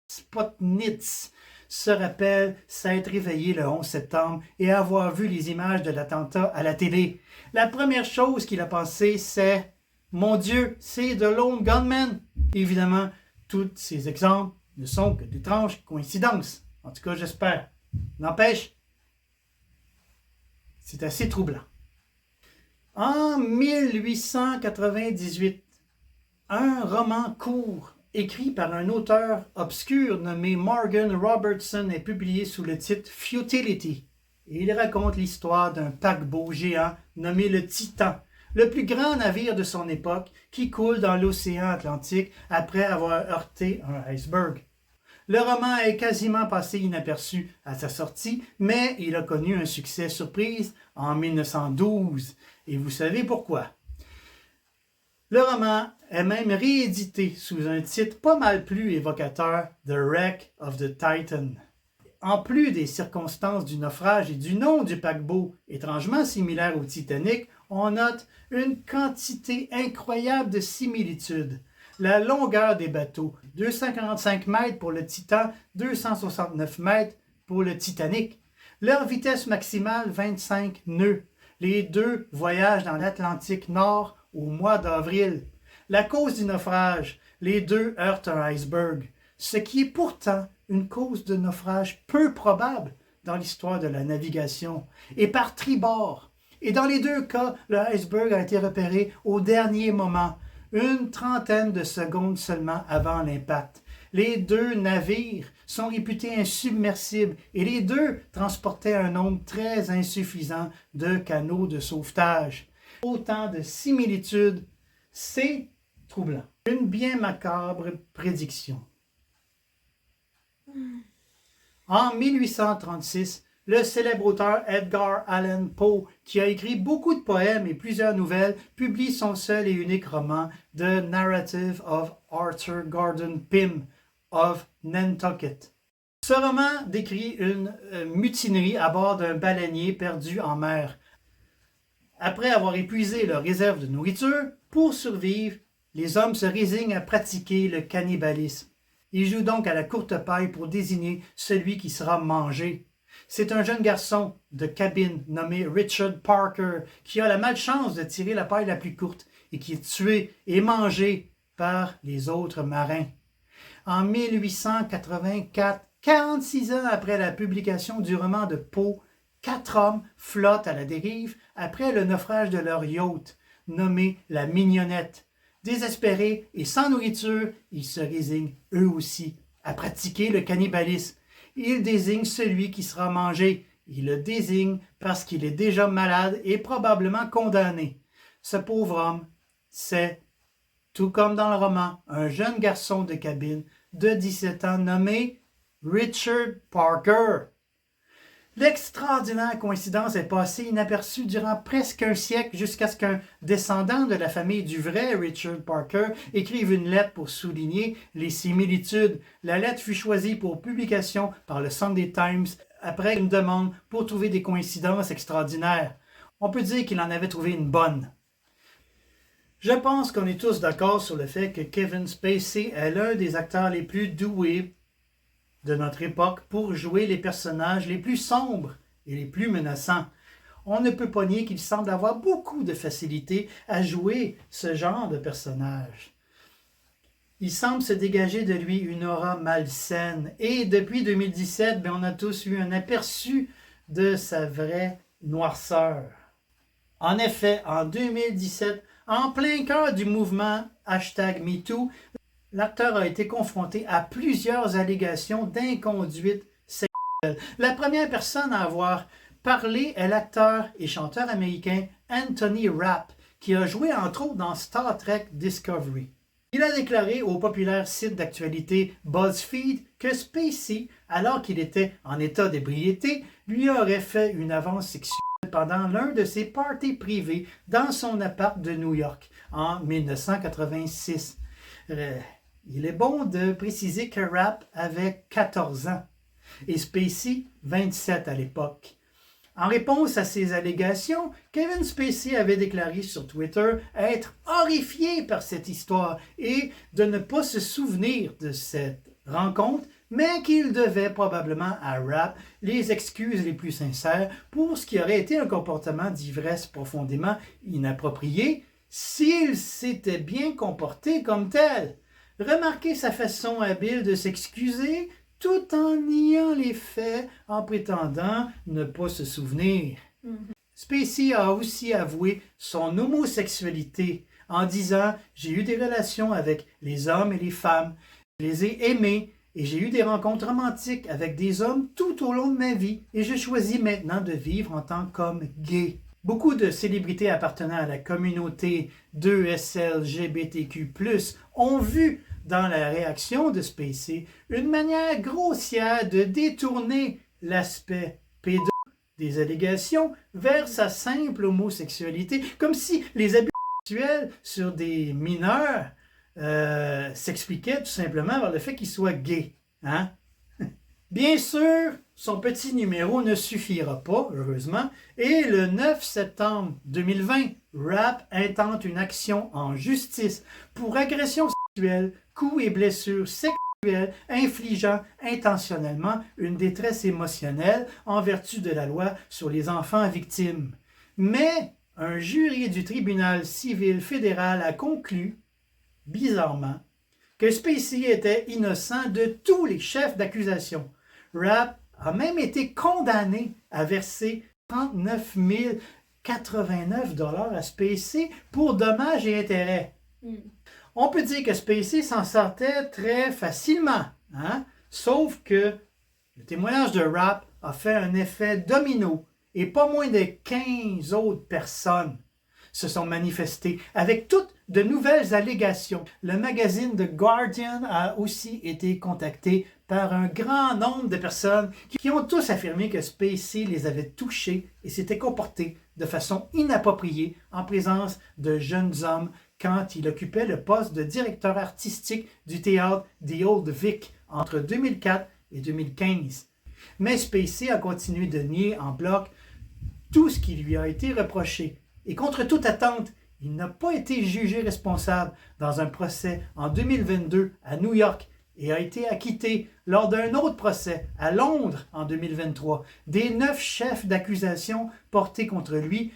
Spotnitz, se rappelle s'être réveillé le 11 septembre et avoir vu les images de l'attentat à la télé. La première chose qu'il a pensé, c'est « Mon Dieu, c'est The Lone Gunman !» Évidemment, tous ces exemples ne sont que d'étranges coïncidences. En tout cas, j'espère. N'empêche, c'est assez troublant. En 1898, un roman court écrit par un auteur obscur nommé Morgan Robertson est publié sous le titre Futility. Et il raconte l'histoire d'un paquebot géant nommé le Titan, le plus grand navire de son époque qui coule dans l'océan Atlantique après avoir heurté un iceberg. Le roman est quasiment passé inaperçu à sa sortie, mais il a connu un succès surprise en 1912. Et vous savez pourquoi. Le roman est même réédité sous un titre pas mal plus évocateur, The Wreck of the Titan. En plus des circonstances du naufrage et du nom du paquebot, étrangement similaire au Titanic, on note une quantité incroyable de similitudes. La longueur des bateaux, 245 mètres pour le Titan, 269 mètres pour le Titanic. Leur vitesse maximale, 25 nœuds. Les deux voyagent dans l'Atlantique Nord au mois d'avril. La cause du naufrage, les deux heurtent un iceberg, ce qui est pourtant une cause de naufrage peu probable dans l'histoire de la navigation, et par tribord. Et dans les deux cas, le iceberg a été repéré au dernier moment, une trentaine de secondes seulement avant l'impact. Les deux navires sont réputés insubmersibles et les deux transportaient un nombre très insuffisant de canaux de sauvetage. Autant de similitudes, c'est troublant. Une bien macabre prédiction. En 1836, le célèbre auteur Edgar Allan Poe, qui a écrit beaucoup de poèmes et plusieurs nouvelles, publie son seul et unique roman, The Narrative of Arthur Gordon Pym of Nantucket. Ce roman décrit une mutinerie à bord d'un baleinier perdu en mer. Après avoir épuisé leur réserve de nourriture, pour survivre, les hommes se résignent à pratiquer le cannibalisme. Ils jouent donc à la courte paille pour désigner celui qui sera mangé. C'est un jeune garçon de cabine nommé Richard Parker qui a la malchance de tirer la paille la plus courte et qui est tué et mangé par les autres marins. En 1884, 46 ans après la publication du roman de Poe, 4 hommes flottent à la dérive après le naufrage de leur yacht, nommé la Mignonnette. Désespérés et sans nourriture, ils se résignent eux aussi à pratiquer le cannibalisme. Ils désignent celui qui sera mangé. Ils le désignent parce qu'il est déjà malade et probablement condamné. Ce pauvre homme, c'est, tout comme dans le roman, un jeune garçon de cabine de 17 ans nommé Richard Parker. L'extraordinaire coïncidence est passée inaperçue durant presque un siècle jusqu'à ce qu'un descendant de la famille du vrai Richard Parker écrive une lettre pour souligner les similitudes. La lettre fut choisie pour publication par le Sunday Times après une demande pour trouver des coïncidences extraordinaires. On peut dire qu'il en avait trouvé une bonne. Je pense qu'on est tous d'accord sur le fait que Kevin Spacey est l'un des acteurs les plus doués de notre époque pour jouer les personnages les plus sombres et les plus menaçants. On ne peut pas nier qu'il semble avoir beaucoup de facilité à jouer ce genre de personnage. Il semble se dégager de lui une aura malsaine. Et depuis 2017, on a tous eu un aperçu de sa vraie noirceur. En effet, en 2017, en plein cœur du mouvement #MeToo, l'acteur a été confronté à plusieurs allégations d'inconduite sexuelle. La première personne à avoir parlé est l'acteur et chanteur américain Anthony Rapp, qui a joué entre autres dans Star Trek Discovery. Il a déclaré au populaire site d'actualité BuzzFeed que Spacey, alors qu'il était en état d'ébriété, lui aurait fait une avance sexuelle pendant l'un de ses parties privées dans son appart de New York en 1986. Il est bon de préciser que Rapp avait 14 ans et Spacey 27 à l'époque. En réponse à ces allégations, Kevin Spacey avait déclaré sur Twitter être horrifié par cette histoire et de ne pas se souvenir de cette rencontre, mais qu'il devait probablement à Rapp les excuses les plus sincères pour ce qui aurait été un comportement d'ivresse profondément inapproprié s'il s'était bien comporté comme tel. Remarquez sa façon habile de s'excuser tout en niant les faits, en prétendant ne pas se souvenir. Spacey a aussi avoué son homosexualité en disant « J'ai eu des relations avec les hommes et les femmes, je les ai aimés et j'ai eu des rencontres romantiques avec des hommes tout au long de ma vie et je choisis maintenant de vivre en tant qu'homme gay. » Beaucoup de célébrités appartenant à la communauté 2SLGBTQ+, ont vu dans la réaction de Spacey une manière grossière de détourner l'aspect pédo des allégations vers sa simple homosexualité, comme si les abus sexuels sur des mineurs s'expliquaient tout simplement par le fait qu'il soit gay. Hein? Bien sûr, son petit numéro ne suffira pas, heureusement, et le 9 septembre 2020, Rapp intente une action en justice pour agression sexuelle, coups et blessures sexuelles infligeant intentionnellement une détresse émotionnelle en vertu de la loi sur les enfants victimes. Mais un jury du tribunal civil fédéral a conclu, bizarrement, que Spacey était innocent de tous les chefs d'accusation. Rapp a même été condamné à verser 39 089 $ à Spacey pour dommages et intérêts. On peut dire que Spacey s'en sortait très facilement, hein? Sauf que le témoignage de Rapp a fait un effet domino et pas moins de 15 autres personnes se sont manifestées avec toutes de nouvelles allégations. Le magazine The Guardian a aussi été contacté par un grand nombre de personnes qui ont tous affirmé que Spacey les avait touchés et s'était comporté de façon inappropriée en présence de jeunes hommes quand il occupait le poste de directeur artistique du théâtre The Old Vic entre 2004 et 2015. Mais Spacey a continué de nier en bloc tout ce qui lui a été reproché. Et contre toute attente, il n'a pas été jugé responsable dans un procès en 2022 à New York et a été acquitté lors d'un autre procès à Londres en 2023 des 9 chefs d'accusation portés contre lui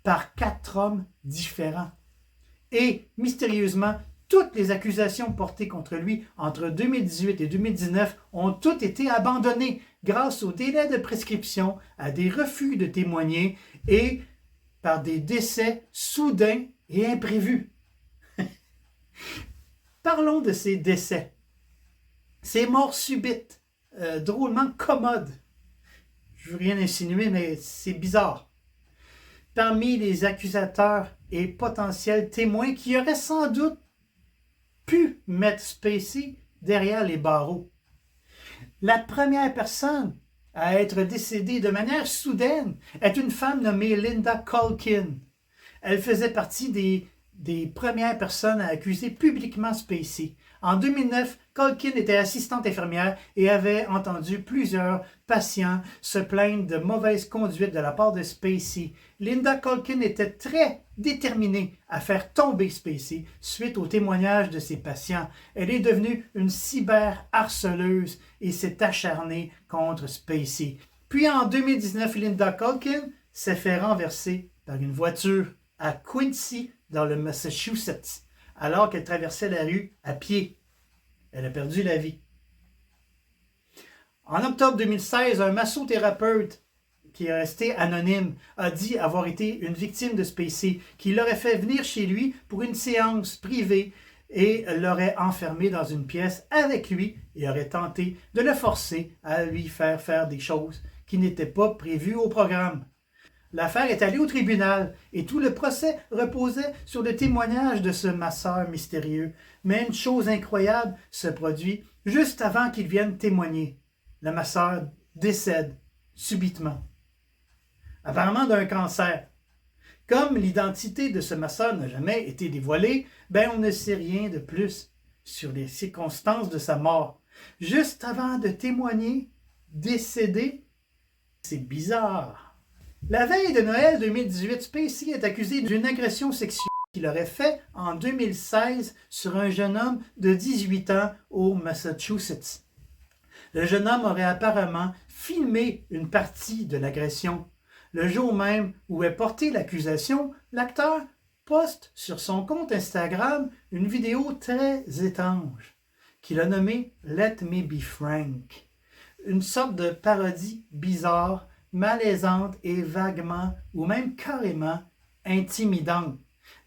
par 4 hommes différents. Et, mystérieusement, toutes les accusations portées contre lui entre 2018 et 2019 ont toutes été abandonnées grâce au délai de prescription, à des refus de témoigner et par des décès soudains et imprévus. Parlons de ces décès. Ces morts subites, drôlement commodes. Je ne veux rien insinuer, mais c'est bizarre. Parmi les accusateurs et potentiels témoins qui auraient sans doute pu mettre Spacey derrière les barreaux. La première personne à être décédée de manière soudaine est une femme nommée Linda Culkin. Elle faisait partie des premières personnes à accuser publiquement Spacey. En 2009, Culkin était assistante infirmière et avait entendu plusieurs patients se plaindre de mauvaise conduite de la part de Spacey. Linda Culkin était très déterminée à faire tomber Spacey suite au témoignage de ses patients. Elle est devenue une cyberharceleuse et s'est acharnée contre Spacey. Puis en 2019, Linda Culkin s'est fait renverser par une voiture à Quincy, dans le Massachusetts. alors qu'elle traversait la rue à pied. Elle a perdu la vie. En octobre 2016, un massothérapeute qui est resté anonyme a dit avoir été une victime de Spacey, qui l'aurait fait venir chez lui pour une séance privée et l'aurait enfermé dans une pièce avec lui et aurait tenté de le forcer à lui faire des choses qui n'étaient pas prévues au programme. L'affaire est allée au tribunal et tout le procès reposait sur le témoignage de ce masseur mystérieux. Mais une chose incroyable se produit juste avant qu'il vienne témoigner. Le masseur décède subitement, apparemment d'un cancer. Comme l'identité de ce masseur n'a jamais été dévoilée, on ne sait rien de plus sur les circonstances de sa mort. Juste avant de témoigner, décédé, c'est bizarre. La veille de Noël 2018, Spacey est accusé d'une agression sexuelle qu'il aurait fait en 2016 sur un jeune homme de 18 ans au Massachusetts. Le jeune homme aurait apparemment filmé une partie de l'agression. Le jour même où est portée l'accusation, l'acteur poste sur son compte Instagram une vidéo très étrange qu'il a nommée « Let me be frank », une sorte de parodie bizarre, malaisante et vaguement, ou même carrément, intimidante,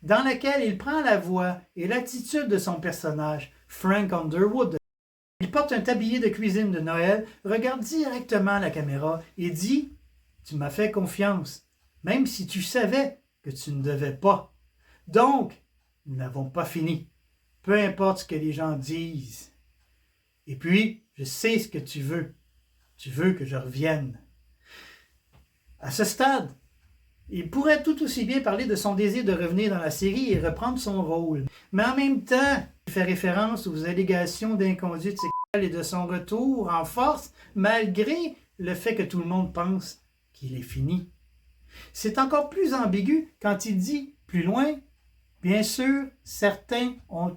dans laquelle il prend la voix et l'attitude de son personnage, Frank Underwood. Il porte un tablier de cuisine de Noël, regarde directement la caméra et dit « Tu m'as fait confiance, même si tu savais que tu ne devais pas. Donc, nous n'avons pas fini. Peu importe ce que les gens disent. Et puis, je sais ce que tu veux. Tu veux que je revienne. » À ce stade, il pourrait tout aussi bien parler de son désir de revenir dans la série et reprendre son rôle. Mais en même temps, il fait référence aux allégations d'inconduite sexuelle et de son retour en force, malgré le fait que tout le monde pense qu'il est fini. C'est encore plus ambigu quand il dit plus loin, « Bien sûr, certains ont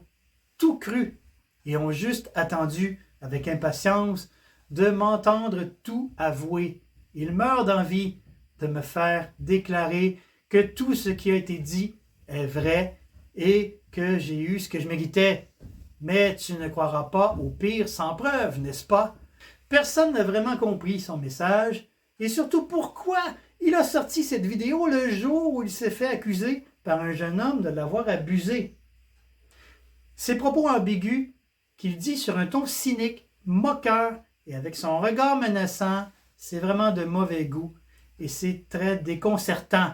tout cru et ont juste attendu avec impatience de m'entendre tout avouer. Ils meurent d'envie de me faire déclarer que tout ce qui a été dit est vrai et que j'ai eu ce que je méritais. Mais tu ne croiras pas au pire sans preuve, n'est-ce pas? » Personne n'a vraiment compris son message et surtout pourquoi il a sorti cette vidéo le jour où il s'est fait accuser par un jeune homme de l'avoir abusé. Ces propos ambigus qu'il dit sur un ton cynique, moqueur et avec son regard menaçant, c'est vraiment de mauvais goût. Et c'est très déconcertant.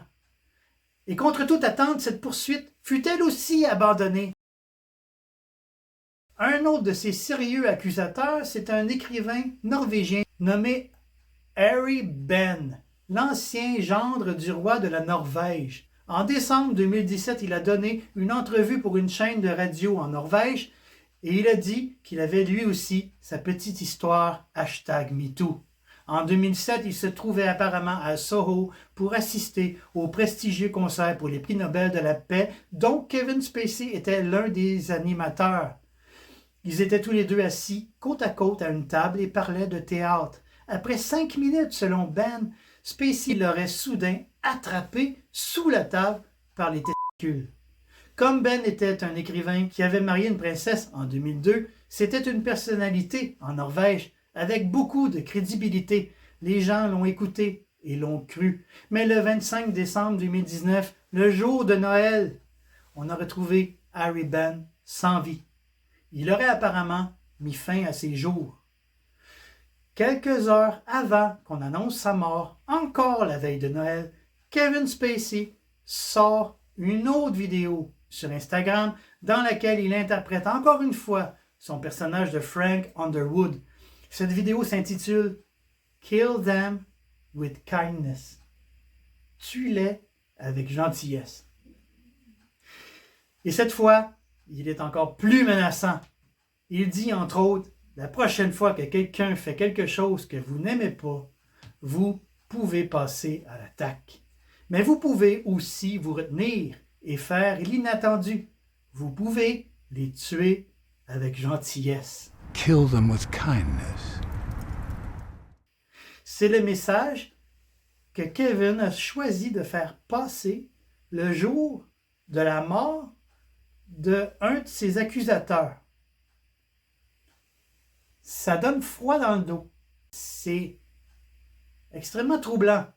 Et contre toute attente, cette poursuite fut elle aussi abandonnée. Un autre de ces sérieux accusateurs, c'est un écrivain norvégien nommé Harry Ben, l'ancien gendre du roi de la Norvège. En décembre 2017, il a donné une entrevue pour une chaîne de radio en Norvège et il a dit qu'il avait lui aussi sa petite histoire #MeToo. En 2007, il se trouvait apparemment à Soho pour assister au prestigieux concert pour les prix Nobel de la paix, dont Kevin Spacey était l'un des animateurs. Ils étaient tous les deux assis côte à côte à une table et parlaient de théâtre. Après 5 minutes, selon Ben, Spacey l'aurait soudain attrapé sous la table par les testicules. Comme Ben était un écrivain qui avait marié une princesse en 2002, c'était une personnalité en Norvège avec beaucoup de crédibilité. Les gens l'ont écouté et l'ont cru. Mais le 25 décembre 2019, le jour de Noël, on a retrouvé Harry Ben sans vie. Il aurait apparemment mis fin à ses jours. Quelques heures avant qu'on annonce sa mort, encore la veille de Noël, Kevin Spacey sort une autre vidéo sur Instagram dans laquelle il interprète encore une fois son personnage de Frank Underwood. Cette vidéo s'intitule « Kill them with kindness ». Tue-les avec gentillesse. Et cette fois, il est encore plus menaçant. Il dit entre autres « La prochaine fois que quelqu'un fait quelque chose que vous n'aimez pas, vous pouvez passer à l'attaque. Mais vous pouvez aussi vous retenir et faire l'inattendu. Vous pouvez les tuer avec gentillesse. » Kill them with kindness. C'est le message que Kevin a choisi de faire passer le jour de la mort d'un de ses accusateurs. Ça donne froid dans le dos. C'est extrêmement troublant.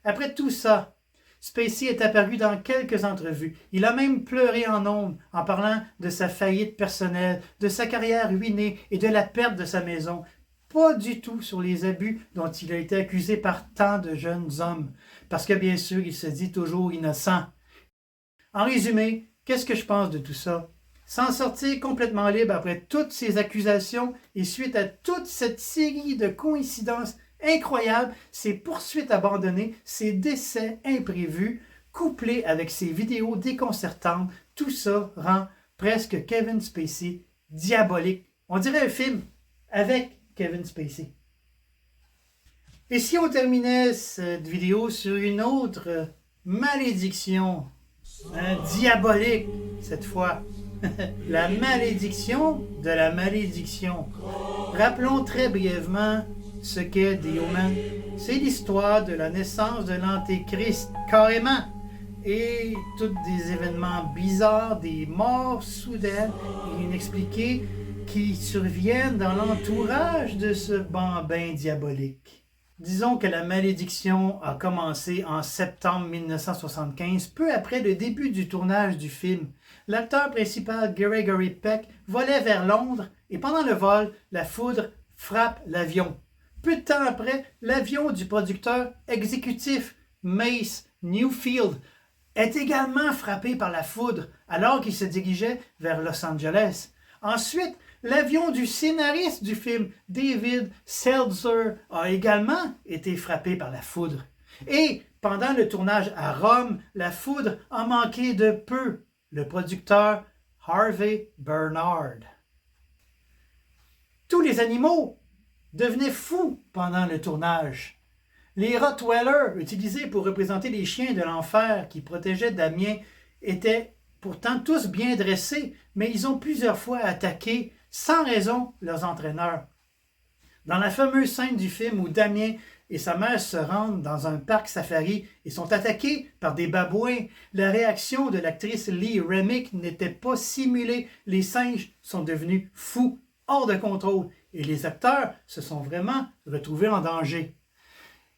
Après tout ça, Spacey est apparu dans quelques entrevues. Il a même pleuré en ondes en parlant de sa faillite personnelle, de sa carrière ruinée et de la perte de sa maison. Pas du tout sur les abus dont il a été accusé par tant de jeunes hommes, parce que bien sûr, il se dit toujours innocent. En résumé, qu'est-ce que je pense de tout ça? S'en sortir complètement libre après toutes ces accusations et suite à toute cette série de coïncidences incroyables, ces poursuites abandonnées, ces décès imprévus, couplés avec ces vidéos déconcertantes, tout ça rend presque Kevin Spacey diabolique. On dirait un film avec Kevin Spacey. Et si on terminait cette vidéo sur une autre malédiction, diabolique cette fois, la malédiction de la malédiction. Rappelons très brièvement ce qu'est The Omen. C'est l'histoire de la naissance de l'Antéchrist, carrément. Et tous des événements bizarres, des morts soudaines et inexpliquées qui surviennent dans l'entourage de ce bambin diabolique. Disons que la malédiction a commencé en septembre 1975, peu après le début du tournage du film. L'acteur principal Gregory Peck volait vers Londres et pendant le vol, la foudre frappe l'avion. Peu de temps après, l'avion du producteur exécutif Mace Newfield est également frappé par la foudre alors qu'il se dirigeait vers Los Angeles. Ensuite, l'avion du scénariste du film, David Seltzer, a également été frappé par la foudre. Et pendant le tournage à Rome, la foudre a manqué de peu le producteur Harvey Bernard. Tous les animaux devenaient fous pendant le tournage. Les Rottweilers, utilisés pour représenter les chiens de l'enfer qui protégeaient Damien, étaient pourtant tous bien dressés, mais ils ont plusieurs fois attaqué sans raison leurs entraîneurs. Dans la fameuse scène du film où Damien et sa mère se rendent dans un parc safari et sont attaqués par des babouins, la réaction de l'actrice Lee Remick n'était pas simulée. Les singes sont devenus fous, hors de contrôle, et les acteurs se sont vraiment retrouvés en danger.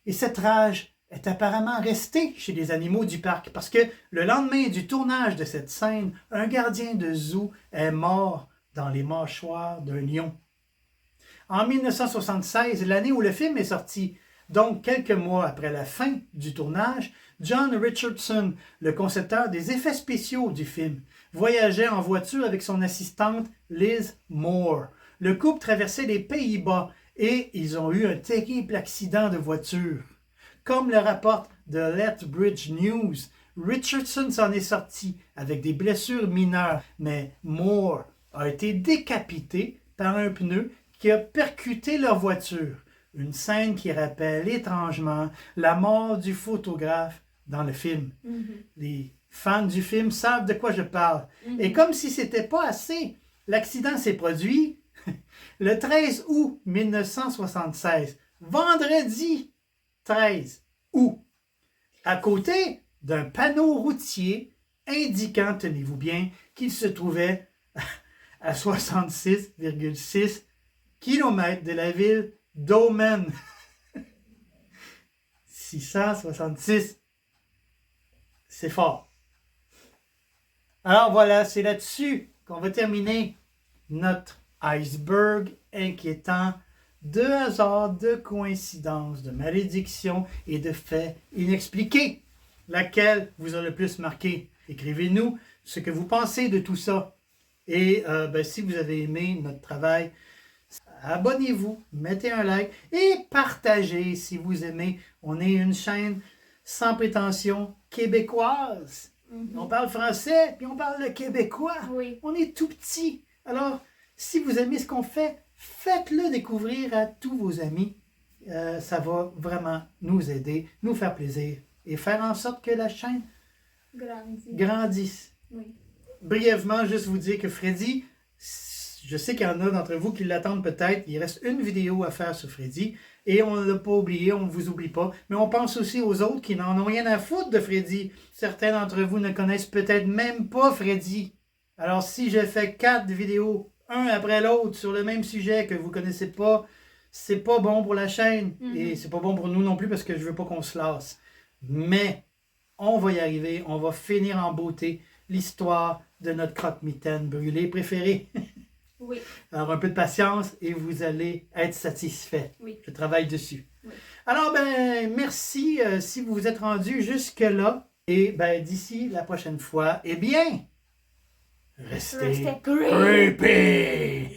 Et cette rage est apparemment restée chez les animaux du parc parce que le lendemain du tournage de cette scène, un gardien de zoo est mort dans les mâchoires d'un lion. En 1976, l'année où le film est sorti, donc quelques mois après la fin du tournage, John Richardson, le concepteur des effets spéciaux du film, voyageait en voiture avec son assistante Liz Moore. Le couple traversait les Pays-Bas et ils ont eu un terrible accident de voiture. Comme le rapporte The Lethbridge News, Richardson s'en est sorti avec des blessures mineures, mais Moore a été décapité par un pneu qui a percuté leur voiture. Une scène qui rappelle étrangement la mort du photographe dans le film. Les fans du film savent de quoi je parle. Et comme si c'était pas assez, l'accident s'est produit le 13 août 1976, vendredi 13 août, à côté d'un panneau routier indiquant, tenez-vous bien, qu'il se trouvait à 66,6 km de la ville d'Omen. 666. C'est fort. Alors voilà, c'est là-dessus qu'on va terminer notre iceberg inquiétant de hasard, de coïncidence, de malédiction et de faits inexpliqués. Laquelle vous a le plus marqué? Écrivez-nous ce que vous pensez de tout ça. Et si vous avez aimé notre travail, abonnez-vous, mettez un like et partagez si vous aimez. On est une chaîne sans prétention québécoise. On parle français, puis on parle le québécois. Oui. On est tout petit. Alors, si vous aimez ce qu'on fait, faites-le découvrir à tous vos amis. Ça va vraiment nous aider, nous faire plaisir et faire en sorte que la chaîne grandisse. Oui. Brièvement, juste vous dire que Freddy, je sais qu'il y en a d'entre vous qui l'attendent peut-être. Il reste une vidéo à faire sur Freddy. Et on ne l'a pas oublié, on ne vous oublie pas. Mais on pense aussi aux autres qui n'en ont rien à foutre de Freddy. Certains d'entre vous ne connaissent peut-être même pas Freddy. Alors, si je fais 4 vidéos, un après l'autre, sur le même sujet que vous ne connaissez pas, c'est pas bon pour la chaîne. Et c'est pas bon pour nous non plus parce que je veux pas qu'on se lasse. Mais on va y arriver. On va finir en beauté l'histoire de notre croque-mitaine brûlée préférée. Oui. Alors, un peu de patience et vous allez être satisfait. Oui. Je travaille dessus. Oui. Alors, merci si vous vous êtes rendu jusque-là. Et d'ici la prochaine fois, eh bien, restez Restez creepy. creepy.